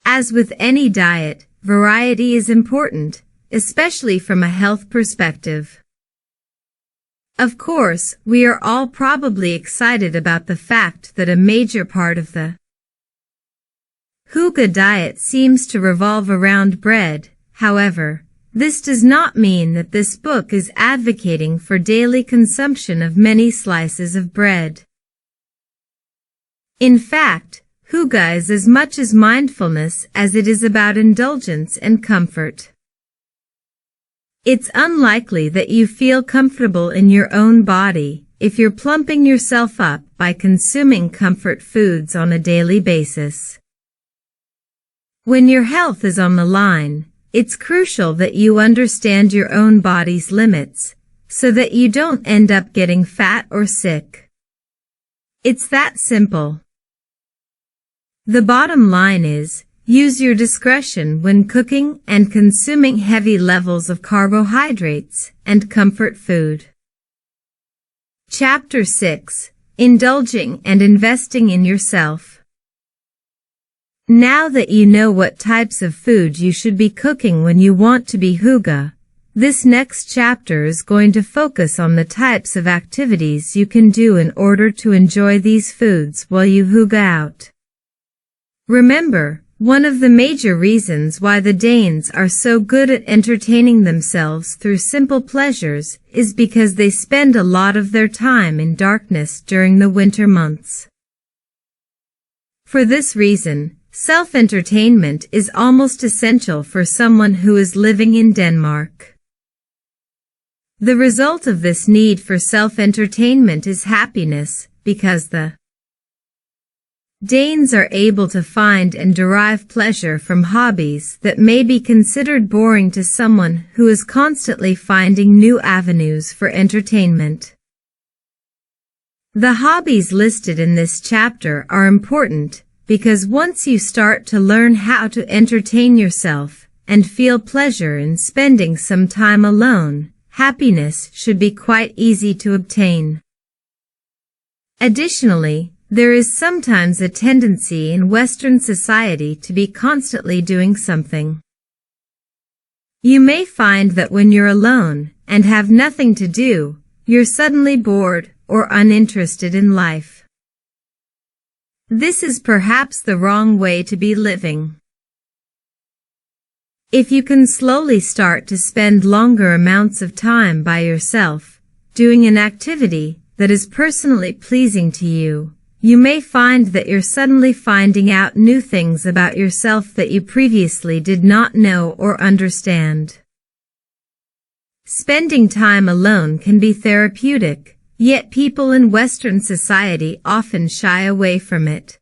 As with any diet, variety is important, especially from a health perspective. Of course, we are all probably excited about the fact that a major part of the hygge diet seems to revolve around bread. However, this does not mean that this book is advocating for daily consumption of many slices of bread. In fact, hygge is as much as mindfulness as it is about indulgence and comfort. It's unlikely that you feel comfortable in your own body if you're plumping yourself up by consuming comfort foods on a daily basis. When your health is on the line, it's crucial that you understand your own body's limits, so that you don't end up getting fat or sick. It's that simple. The bottom line is, use your discretion when cooking and consuming heavy levels of carbohydrates and comfort food. Chapter 6. Indulging and investing in yourself. Now that you know what types of food you should be cooking when you want to be hygge, this next chapter is going to focus on the types of activities you can do in order to enjoy these foods while you hygge out. Remember, one of the major reasons why the Danes are so good at entertaining themselves through simple pleasures is because they spend a lot of their time in darkness during the winter months. For this reason, self-entertainment is almost essential for someone who is living in Denmark. The result of this need for self-entertainment is happiness, because the Danes are able to find and derive pleasure from hobbies that may be considered boring to someone who is constantly finding new avenues for entertainment. The hobbies listed in this chapter are important, because once you start to learn how to entertain yourself and feel pleasure in spending some time alone, happiness should be quite easy to obtain. Additionally, there is sometimes a tendency in Western society to be constantly doing something. You may find that when you're alone and have nothing to do, you're suddenly bored or uninterested in life. This is perhaps the wrong way to be living. If you can slowly start to spend longer amounts of time by yourself, doing an activity that is personally pleasing to you, you may find that you're suddenly finding out new things about yourself that you previously did not know or understand. Spending time alone can be therapeutic. Yet people in Western society often shy away from it.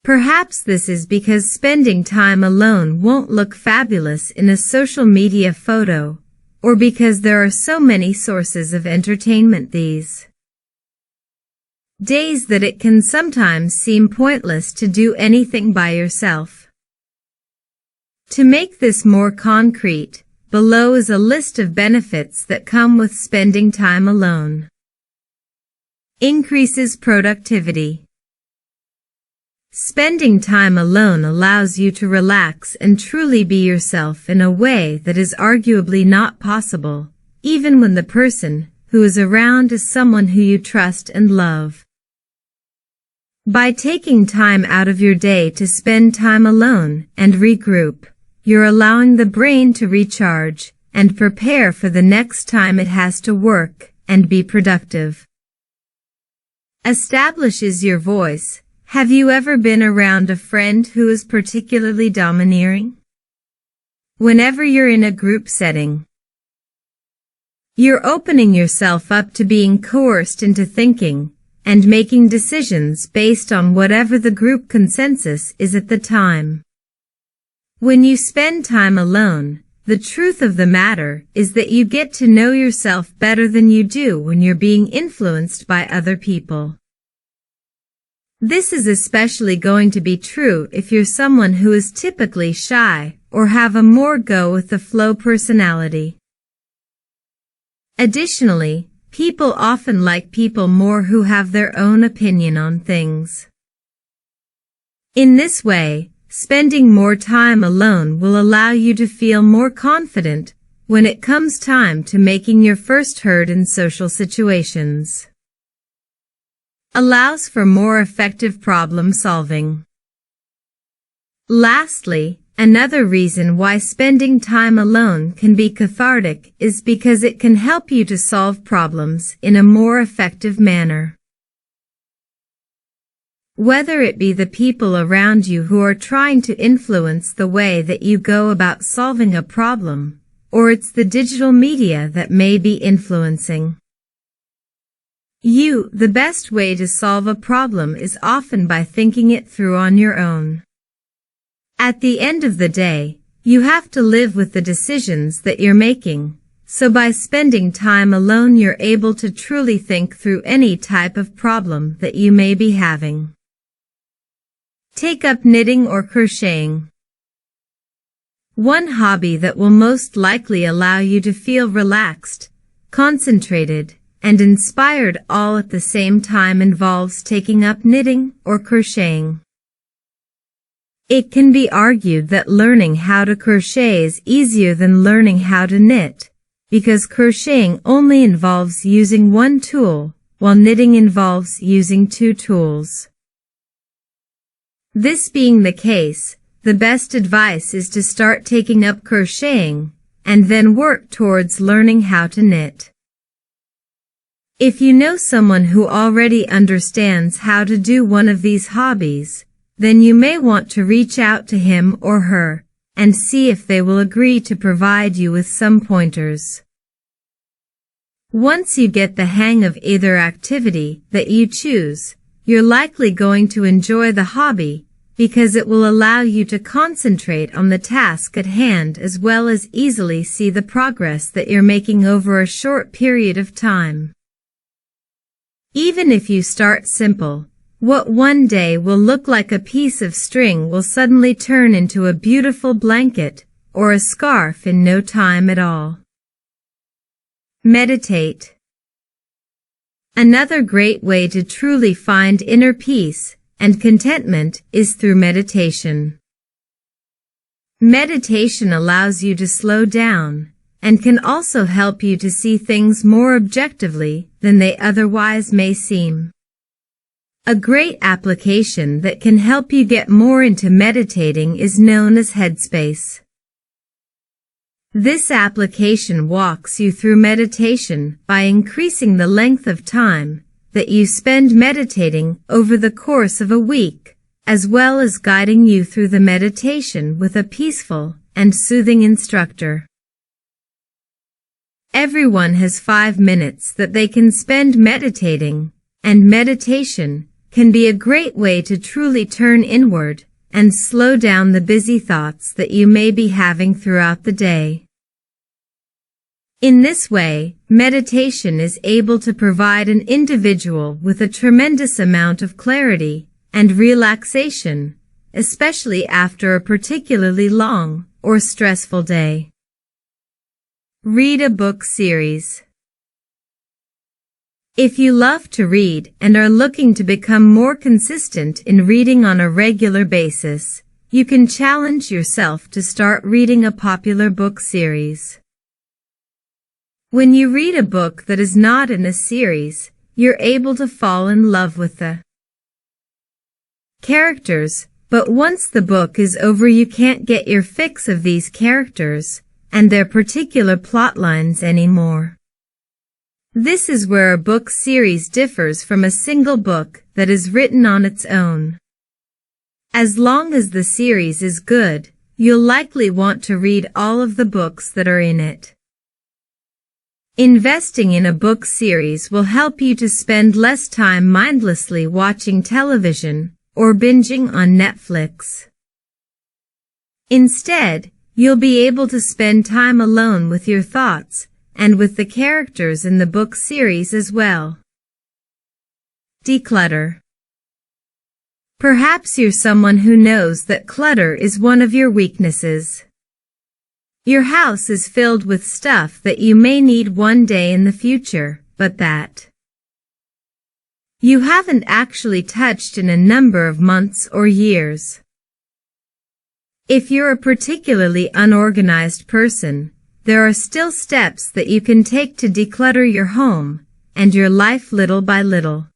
Perhaps this is because spending time alone won't look fabulous in a social media photo, or because there are so many sources of entertainment these days that it can sometimes seem pointless to do anything by yourself. To make this more concrete, below is a list of benefits that come with spending time alone. Increases productivity. Spending time alone allows you to relax and truly be yourself in a way that is arguably not possible, even when the person who is around is someone who you trust and love. By taking time out of your day to spend time alone and regroup, you're allowing the brain to recharge and prepare for the next time it has to work and be productive. Establishes your voice. Have you ever been around a friend who is particularly domineering? Whenever you're in a group setting, you're opening yourself up to being coerced into thinking and making decisions based on whatever the group consensus is at the time. When you spend time alone, the truth of the matter is that you get to know yourself better than you do when you're being influenced by other people. This is especially going to be true if you're someone who is typically shy or have a more go-with-the-flow personality. Additionally, people often like people more who have their own opinion on things. In this way, spending more time alone will allow you to feel more confident when it comes time to making your first heard in social situations. Allows for more effective problem solving. Lastly, another reason why spending time alone can be cathartic is because it can help you to solve problems in a more effective manner. Whether it be the people around you who are trying to influence the way that you go about solving a problem, or it's the digital media that may be influencing you, the best way to solve a problem is often by thinking it through on your own. At the end of the day, you have to live with the decisions that you're making, so by spending time alone you're able to truly think through any type of problem that you may be having. Take up knitting or crocheting. One hobby that will most likely allow you to feel relaxed, concentrated, and inspired all at the same time involves taking up knitting or crocheting. It can be argued that learning how to crochet is easier than learning how to knit, because crocheting only involves using one tool, while knitting involves using two tools. This being the case, the best advice is to start taking up crocheting, and then work towards learning how to knit. If you know someone who already understands how to do one of these hobbies, then you may want to reach out to him or her, and see if they will agree to provide you with some pointers. Once you get the hang of either activity that you choose, you're likely going to enjoy the hobby, because it will allow you to concentrate on the task at hand as well as easily see the progress that you're making over a short period of time. Even if you start simple, what one day will look like a piece of string will suddenly turn into a beautiful blanket or a scarf in no time at all. Meditate. Another great way to truly find inner peace and contentment is through meditation. Meditation allows you to slow down and can also help you to see things more objectively than they otherwise may seem. A great application that can help you get more into meditating is known as Headspace. This application walks you through meditation by increasing the length of time that you spend meditating over the course of a week, as well as guiding you through the meditation with a peaceful and soothing instructor. Everyone has 5 minutes that they can spend meditating, and meditation can be a great way to truly turn inward and slow down the busy thoughts that you may be having throughout the day. In this way, meditation is able to provide an individual with a tremendous amount of clarity and relaxation, especially after a particularly long or stressful day. Read a book series. If you love to read and are looking to become more consistent in reading on a regular basis, you can challenge yourself to start reading a popular book series. When you read a book that is not in a series, you're able to fall in love with the characters, but once the book is over you can't get your fix of these characters and their particular plot lines anymore. This is where a book series differs from a single book that is written on its own. As long as the series is good, you'll likely want to read all of the books that are in it. Investing in a book series will help you to spend less time mindlessly watching television or binging on Netflix. Instead, you'll be able to spend time alone with your thoughts and with the characters in the book series as well. Declutter. Perhaps you're someone who knows that clutter is one of your weaknesses. Your house is filled with stuff that you may need one day in the future, but that you haven't actually touched in a number of months or years. If you're a particularly unorganized person, there are still steps that you can take to declutter your home and your life little by little.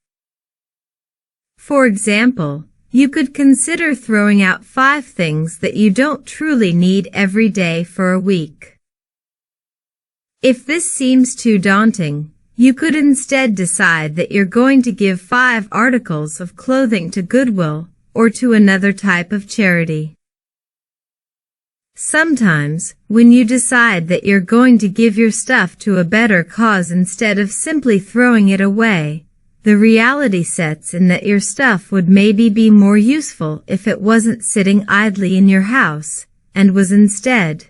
For example, you could consider throwing out 5 things that you don't truly need every day for a week. If this seems too daunting, you could instead decide that you're going to give 5 articles of clothing to Goodwill or to another type of charity. Sometimes, when you decide that you're going to give your stuff to a better cause instead of simply throwing it away, the reality sets in that your stuff would maybe be more useful if it wasn't sitting idly in your house, and was instead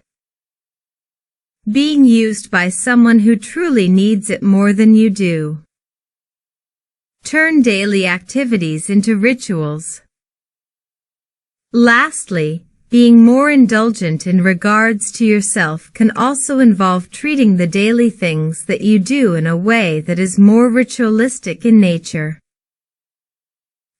being used by someone who truly needs it more than you do. Turn daily activities into rituals. Lastly, being more indulgent in regards to yourself can also involve treating the daily things that you do in a way that is more ritualistic in nature.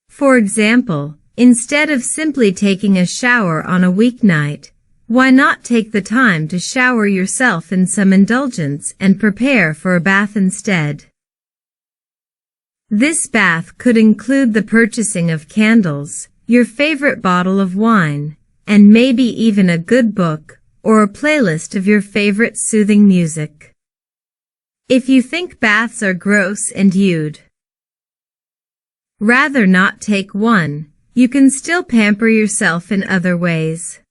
For example, instead of simply taking a shower on a weeknight, why not take the time to shower yourself in some indulgence and prepare for a bath instead? This bath could include the purchasing of candles, your favorite bottle of wine, and maybe even a good book, or a playlist of your favorite soothing music. If you think baths are gross and you'd rather not take one, you can still pamper yourself in other ways.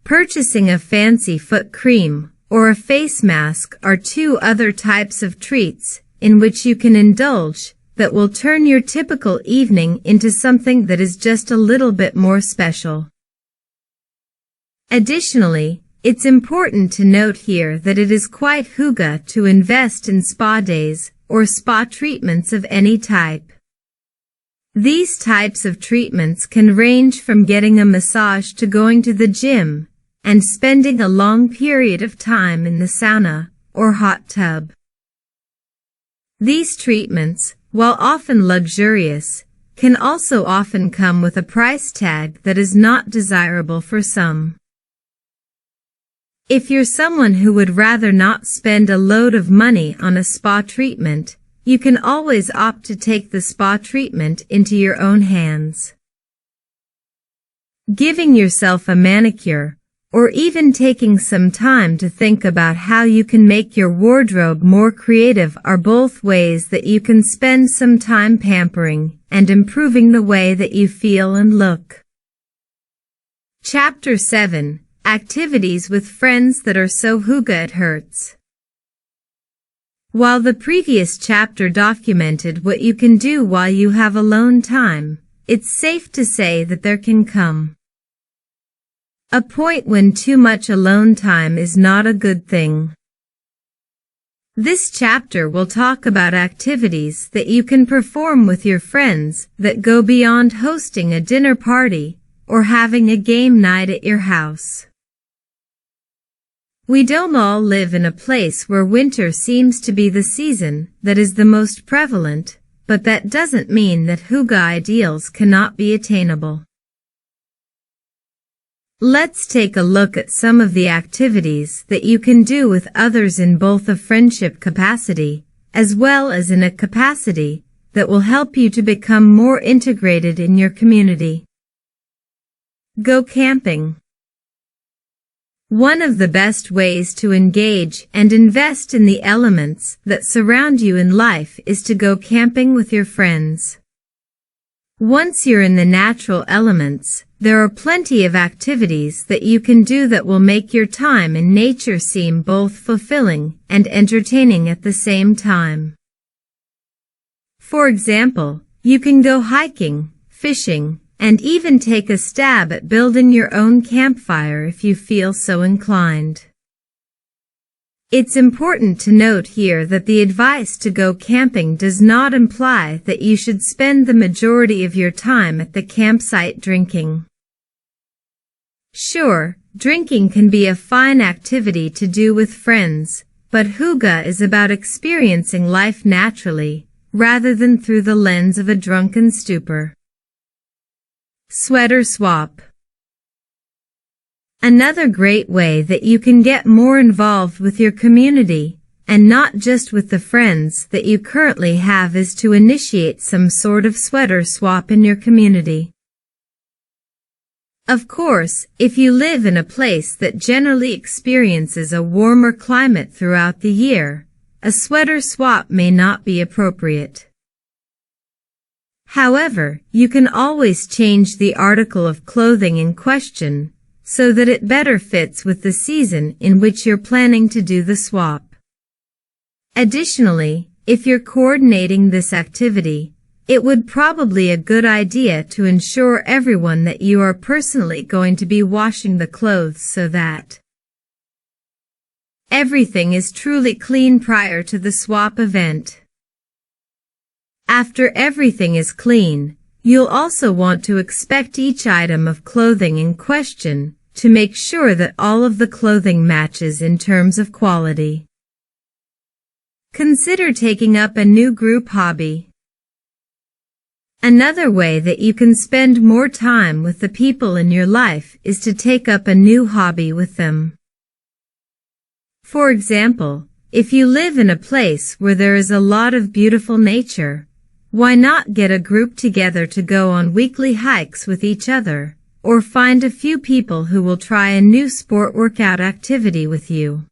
Purchasing a fancy foot cream or a face mask are 2 other types of treats in which you can indulge that will turn your typical evening into something that is just a little bit more special. Additionally, it's important to note here that it is quite hygge to invest in spa days or spa treatments of any type. These types of treatments can range from getting a massage to going to the gym and spending a long period of time in the sauna or hot tub. These treatments, while often luxurious, can also often come with a price tag that is not desirable for some. If you're someone who would rather not spend a load of money on a spa treatment, you can always opt to take the spa treatment into your own hands. Giving yourself a manicure, or even taking some time to think about how you can make your wardrobe more creative are both ways that you can spend some time pampering and improving the way that you feel and look. Chapter 7. Activities with friends that are so hygge it hurts. While the previous chapter documented what you can do while you have alone time, it's safe to say that there can come a point when too much alone time is not a good thing. This chapter will talk about activities that you can perform with your friends that go beyond hosting a dinner party or having a game night at your house. We don't all live in a place where winter seems to be the season that is the most prevalent, but that doesn't mean that hygge ideals cannot be attainable. Let's take a look at some of the activities that you can do with others in both a friendship capacity, as well as in a capacity that will help you to become more integrated in your community. Go camping. One of the best ways to engage and invest in the elements that surround you in life is to go camping with your friends. Once you're in the natural elements, there are plenty of activities that you can do that will make your time in nature seem both fulfilling and entertaining at the same time. For example, you can go hiking, fishing, and even take a stab at building your own campfire if you feel so inclined. It's important to note here that the advice to go camping does not imply that you should spend the majority of your time at the campsite drinking. Sure, drinking can be a fine activity to do with friends, but hygge is about experiencing life naturally, rather than through the lens of a drunken stupor. Sweater swap. Another great way that you can get more involved with your community, and not just with the friends that you currently have, is to initiate some sort of sweater swap in your community. Of course, if you live in a place that generally experiences a warmer climate throughout the year, a sweater swap may not be appropriate. However, you can always change the article of clothing in question so that it better fits with the season in which you're planning to do the swap. Additionally, if you're coordinating this activity, it would probably be a good idea to ensure everyone that you are personally going to be washing the clothes so that everything is truly clean prior to the swap event. After everything is clean, you'll also want to inspect each item of clothing in question to make sure that all of the clothing matches in terms of quality. Consider taking up a new group hobby. Another way that you can spend more time with the people in your life is to take up a new hobby with them. For example, if you live in a place where there is a lot of beautiful nature, why not get a group together to go on weekly hikes with each other, or find a few people who will try a new sport workout activity with you.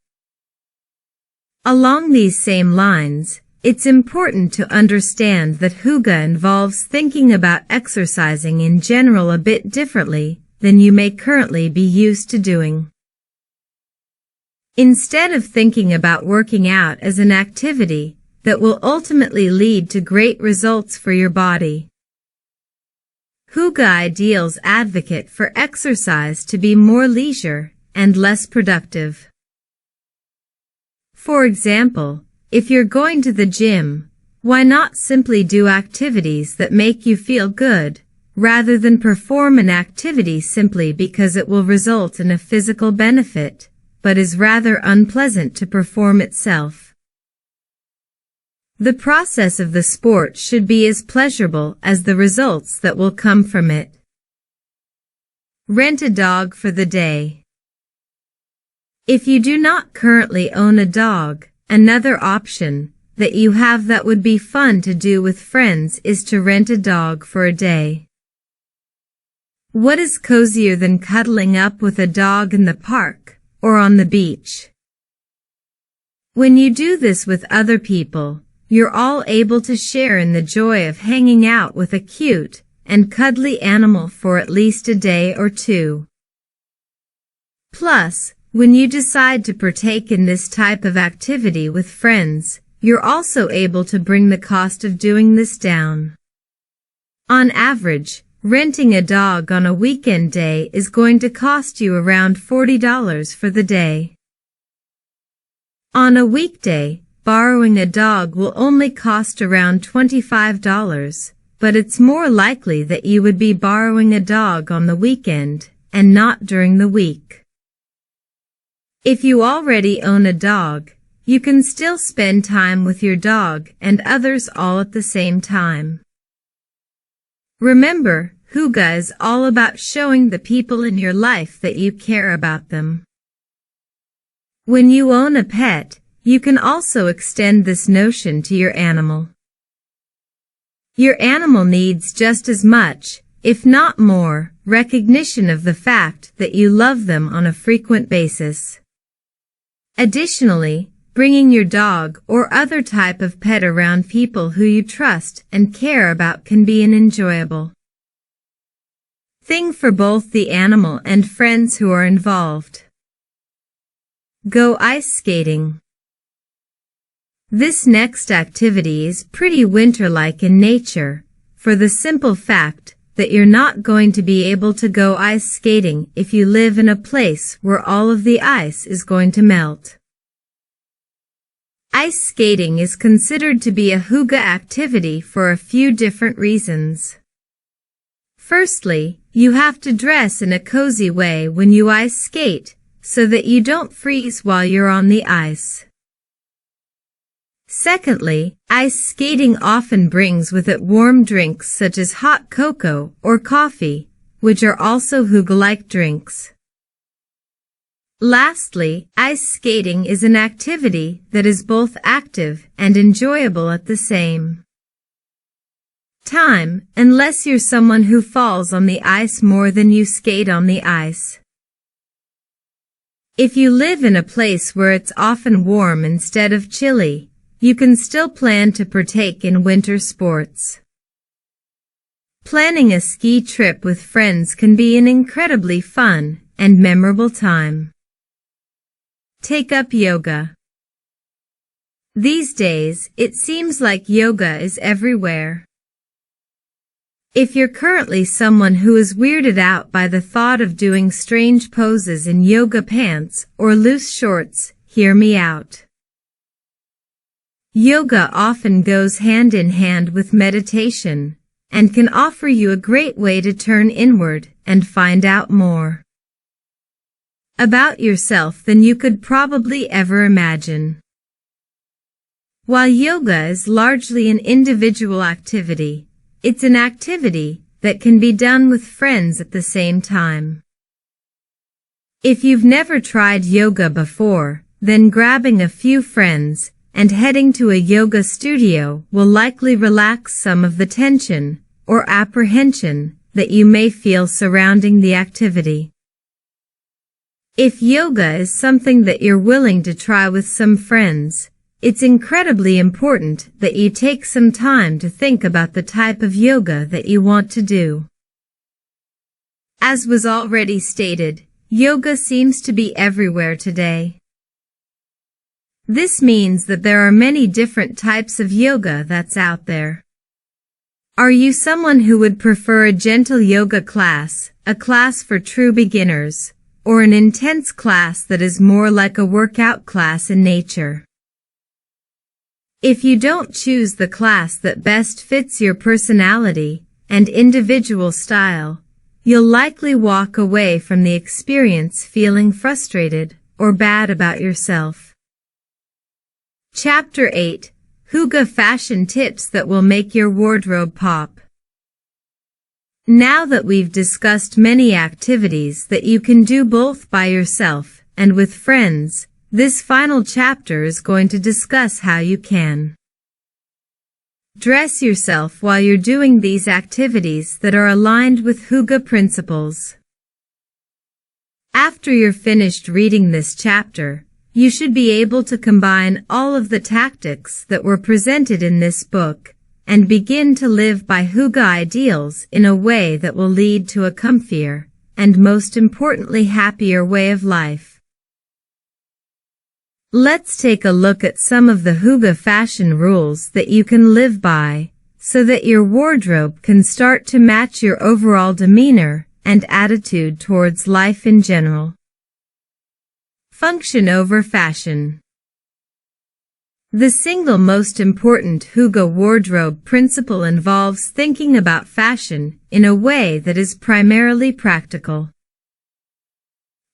Along these same lines, it's important to understand that hygge involves thinking about exercising in general a bit differently than you may currently be used to doing. Instead of thinking about working out as an activity that will ultimately lead to great results for your body, hygge ideals advocate for exercise to be more leisure and less productive. For example, if you're going to the gym, why not simply do activities that make you feel good, rather than perform an activity simply because it will result in a physical benefit, but is rather unpleasant to perform itself? The process of the sport should be as pleasurable as the results that will come from it. Rent a dog for the day. If you do not currently own a dog, another option that you have that would be fun to do with friends is to rent a dog for a day. What is cozier than cuddling up with a dog in the park or on the beach? When you do this with other people, you're all able to share in the joy of hanging out with a cute and cuddly animal for at least a day or two. Plus, when you decide to partake in this type of activity with friends, you're also able to bring the cost of doing this down. On average, renting a dog on a weekend day is going to cost you around $40 for the day. On a weekday, borrowing a dog will only cost around $25, but it's more likely that you would be borrowing a dog on the weekend and not during the week. If you already own a dog, you can still spend time with your dog and others all at the same time. Remember, hygge is all about showing the people in your life that you care about them. When you own a pet, you can also extend this notion to your animal. Your animal needs just as much, if not more, recognition of the fact that you love them on a frequent basis. Additionally, bringing your dog or other type of pet around people who you trust and care about can be an enjoyable thing for both the animal and friends who are involved. Go ice skating. This next activity is pretty winter-like in nature, for the simple fact that you're not going to be able to go ice skating if you live in a place where all of the ice is going to melt. Ice skating is considered to be a hygge activity for a few different reasons. Firstly, you have to dress in a cozy way when you ice skate, so that you don't freeze while you're on the ice. Secondly, ice skating often brings with it warm drinks such as hot cocoa or coffee, which are also hygge-like drinks. Lastly, ice skating is an activity that is both active and enjoyable at the same time, unless you're someone who falls on the ice more than you skate on the ice. If you live in a place where it's often warm instead of chilly, you can still plan to partake in winter sports. Planning a ski trip with friends can be an incredibly fun and memorable time. Take up yoga. These days, it seems like yoga is everywhere. If you're currently someone who is weirded out by the thought of doing strange poses in yoga pants or loose shorts, hear me out. Yoga often goes hand in hand with meditation, and can offer you a great way to turn inward and find out more about yourself than you could probably ever imagine. While yoga is largely an individual activity, it's an activity that can be done with friends at the same time. If you've never tried yoga before, then grabbing a few friends and heading to a yoga studio will likely relax some of the tension or apprehension that you may feel surrounding the activity. If yoga is something that you're willing to try with some friends, it's incredibly important that you take some time to think about the type of yoga that you want to do. As was already stated, yoga seems to be everywhere today. This means that there are many different types of yoga that's out there. Are you someone who would prefer a gentle yoga class, a class for true beginners, or an intense class that is more like a workout class in nature? If you don't choose the class that best fits your personality and individual style, you'll likely walk away from the experience feeling frustrated or bad about yourself. Chapter 8: Hygge Fashion Tips That Will Make Your Wardrobe Pop. Now that we've discussed many activities that you can do both by yourself and with friends, this final chapter is going to discuss how you can dress yourself while you're doing these activities that are aligned with hygge principles. After you're finished reading this chapter, you should be able to combine all of the tactics that were presented in this book and begin to live by hygge ideals in a way that will lead to a comfier and, most importantly, happier way of life. Let's take a look at some of the hygge fashion rules that you can live by, so that your wardrobe can start to match your overall demeanor and attitude towards life in general. Function over fashion. The single most important hygge wardrobe principle involves thinking about fashion in a way that is primarily practical.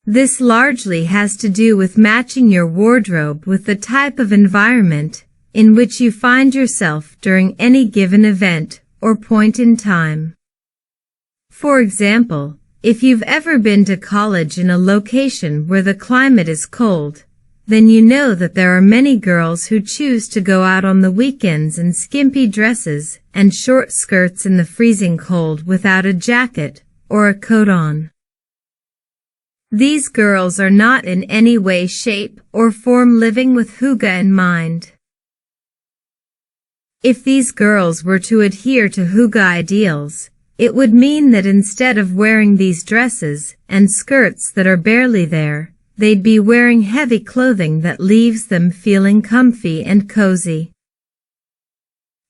This largely has to do with matching your wardrobe with the type of environment in which you find yourself during any given event or point in time. For example, if you've ever been to college in a location where the climate is cold, then you know that there are many girls who choose to go out on the weekends in skimpy dresses and short skirts in the freezing cold without a jacket or a coat on. These girls are not in any way, shape, or form living with hygge in mind. If these girls were to adhere to hygge ideals, it would mean that instead of wearing these dresses and skirts that are barely there, they'd be wearing heavy clothing that leaves them feeling comfy and cozy.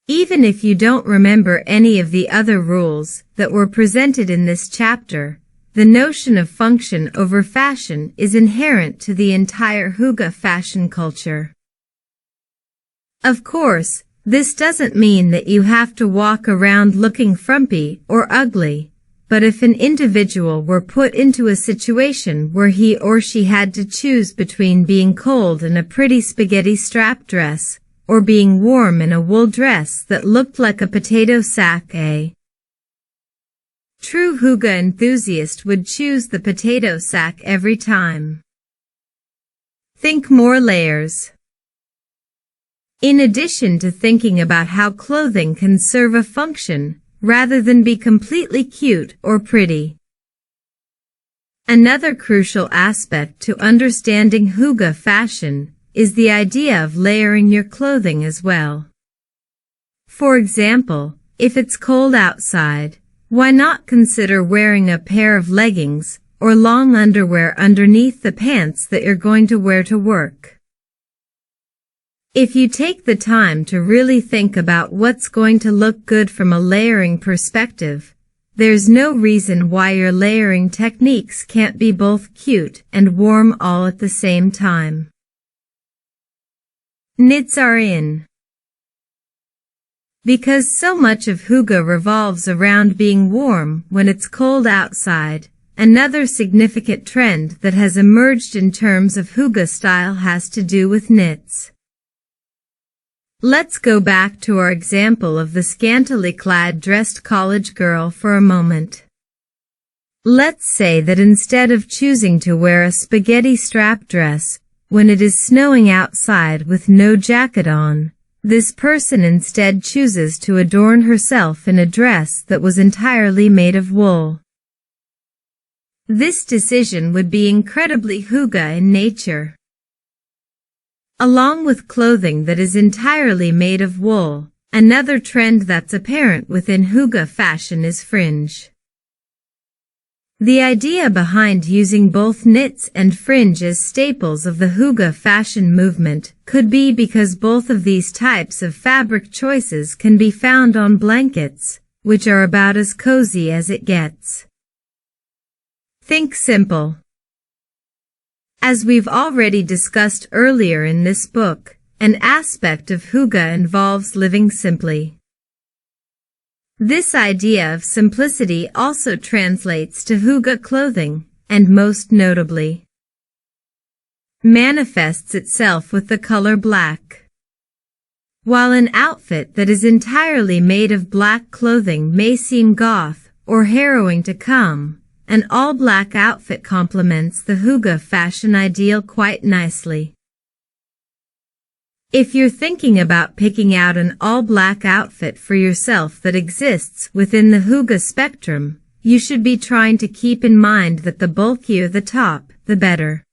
Even if you don't remember any of the other rules that were presented in this chapter, the notion of function over fashion is inherent to the entire Hygge fashion culture. Of course, this doesn't mean that you have to walk around looking frumpy or ugly, but if an individual were put into a situation where he or she had to choose between being cold in a pretty spaghetti strap dress or being warm in a wool dress that looked like a potato sack, a true Hygge enthusiast would choose the potato sack every time. Think more layers. In addition to thinking about how clothing can serve a function, rather than be completely cute or pretty. Another crucial aspect to understanding Hygge fashion is the idea of layering your clothing as well. For example, if it's cold outside, why not consider wearing a pair of leggings or long underwear underneath the pants that you're going to wear to work? If you take the time to really think about what's going to look good from a layering perspective, there's no reason why your layering techniques can't be both cute and warm all at the same time. Knits are in. Because so much of Hygge revolves around being warm when it's cold outside, another significant trend that has emerged in terms of Hygge style has to do with knits. Let's go back to our example of the scantily clad dressed college girl for a moment. Let's say that instead of choosing to wear a spaghetti strap dress when it is snowing outside with no jacket on, this person instead chooses to adorn herself in a dress that was entirely made of wool. This decision would be incredibly Hygge in nature. Along with clothing that is entirely made of wool, another trend that's apparent within Hygge fashion is fringe. The idea behind using both knits and fringe as staples of the Hygge fashion movement could be because both of these types of fabric choices can be found on blankets, which are about as cozy as it gets. Think simple. As we've already discussed earlier in this book, an aspect of Hygge involves living simply. This idea of simplicity also translates to Hygge clothing, and most notably, manifests itself with the color black. While an outfit that is entirely made of black clothing may seem goth or harrowing to come, an all-black outfit complements the Hygge fashion ideal quite nicely. If you're thinking about picking out an all-black outfit for yourself that exists within the Hygge spectrum, you should be trying to keep in mind that the bulkier the top, the better.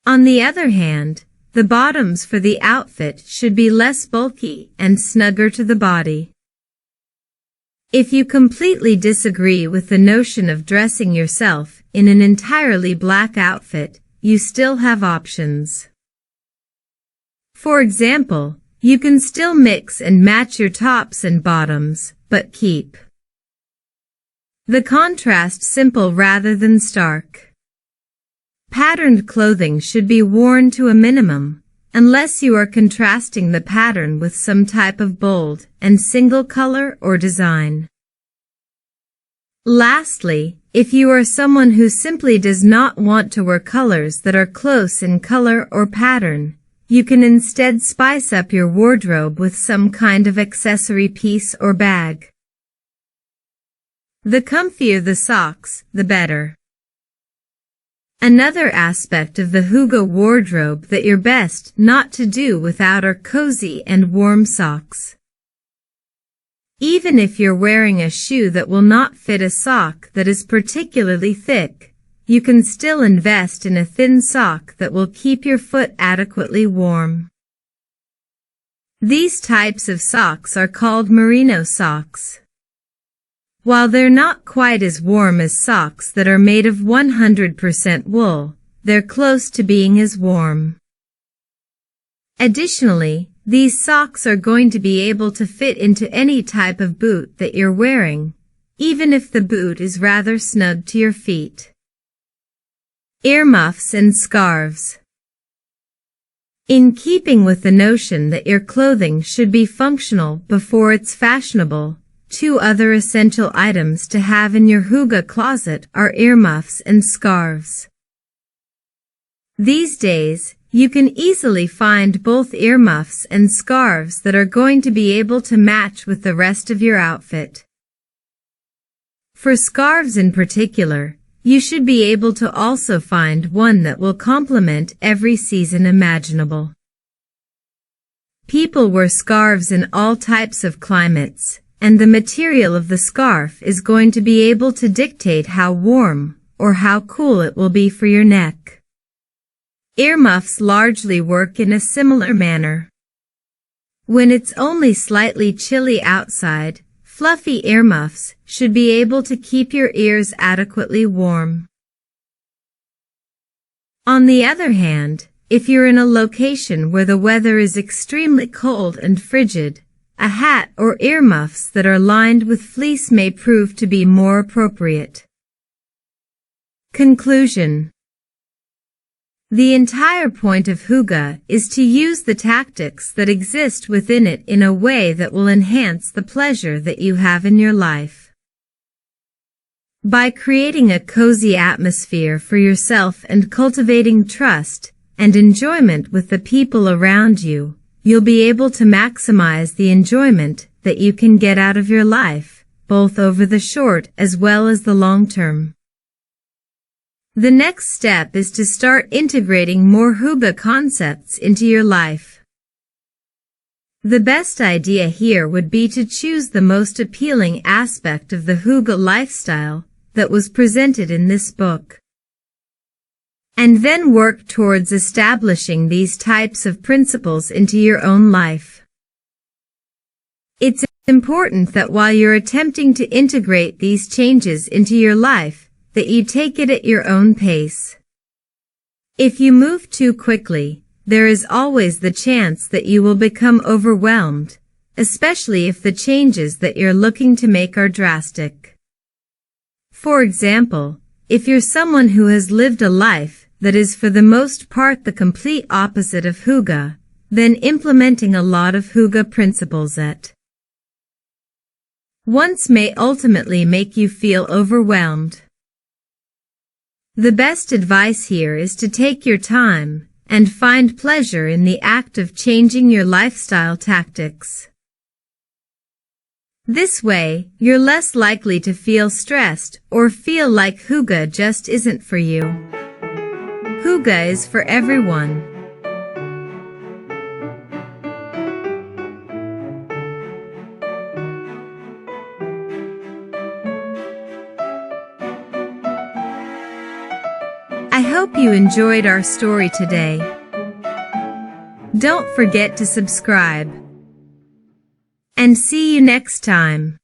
On the other hand, the bottoms for the outfit should be less bulky and snugger to the body. If you completely disagree with the notion of dressing yourself in an entirely black outfit, you still have options. For example, you can still mix and match your tops and bottoms, but keep the contrast simple rather than stark. Patterned clothing should be worn to a minimum, unless you are contrasting the pattern with some type of bold and single color or design. Lastly, if you are someone who simply does not want to wear colors that are close in color or pattern, you can instead spice up your wardrobe with some kind of accessory piece or bag. The comfier the socks, the better. Another aspect of the Hygge wardrobe that you're best not to do without are cozy and warm socks. Even if you're wearing a shoe that will not fit a sock that is particularly thick, you can still invest in a thin sock that will keep your foot adequately warm. These types of socks are called merino socks. While they're not quite as warm as socks that are made of 100% wool, they're close to being as warm. Additionally, these socks are going to be able to fit into any type of boot that you're wearing, even if the boot is rather snug to your feet. Earmuffs and scarves. In keeping with the notion that your clothing should be functional before it's fashionable, 2 other essential items to have in your hygge closet are earmuffs and scarves. These days, you can easily find both earmuffs and scarves that are going to be able to match with the rest of your outfit. For scarves in particular, you should be able to also find one that will complement every season imaginable. People wear scarves in all types of climates, and the material of the scarf is going to be able to dictate how warm or how cool it will be for your neck. Earmuffs largely work in a similar manner. When it's only slightly chilly outside, fluffy earmuffs should be able to keep your ears adequately warm. On the other hand, if you're in a location where the weather is extremely cold and frigid, a hat or earmuffs that are lined with fleece may prove to be more appropriate. Conclusion. The entire point of hygge is to use the tactics that exist within it in a way that will enhance the pleasure that you have in your life. By creating a cozy atmosphere for yourself and cultivating trust and enjoyment with the people around you, you'll be able to maximize the enjoyment that you can get out of your life, both over the short as well as the long term. The next step is to start integrating more hygge concepts into your life. The best idea here would be to choose the most appealing aspect of the hygge lifestyle that was presented in this book, and then work towards establishing these types of principles into your own life. It's important that while you're attempting to integrate these changes into your life, that you take it at your own pace. If you move too quickly, there is always the chance that you will become overwhelmed, especially if the changes that you're looking to make are drastic. For example, if you're someone who has lived a life that is for the most part the complete opposite of hygge, then implementing a lot of hygge principles at once may ultimately make you feel overwhelmed. The best advice here is to take your time and find pleasure in the act of changing your lifestyle tactics. This way, you're less likely to feel stressed or feel like hygge just isn't for you. Hygge is for everyone. I hope you enjoyed our story today. Don't forget to subscribe. And see you next time.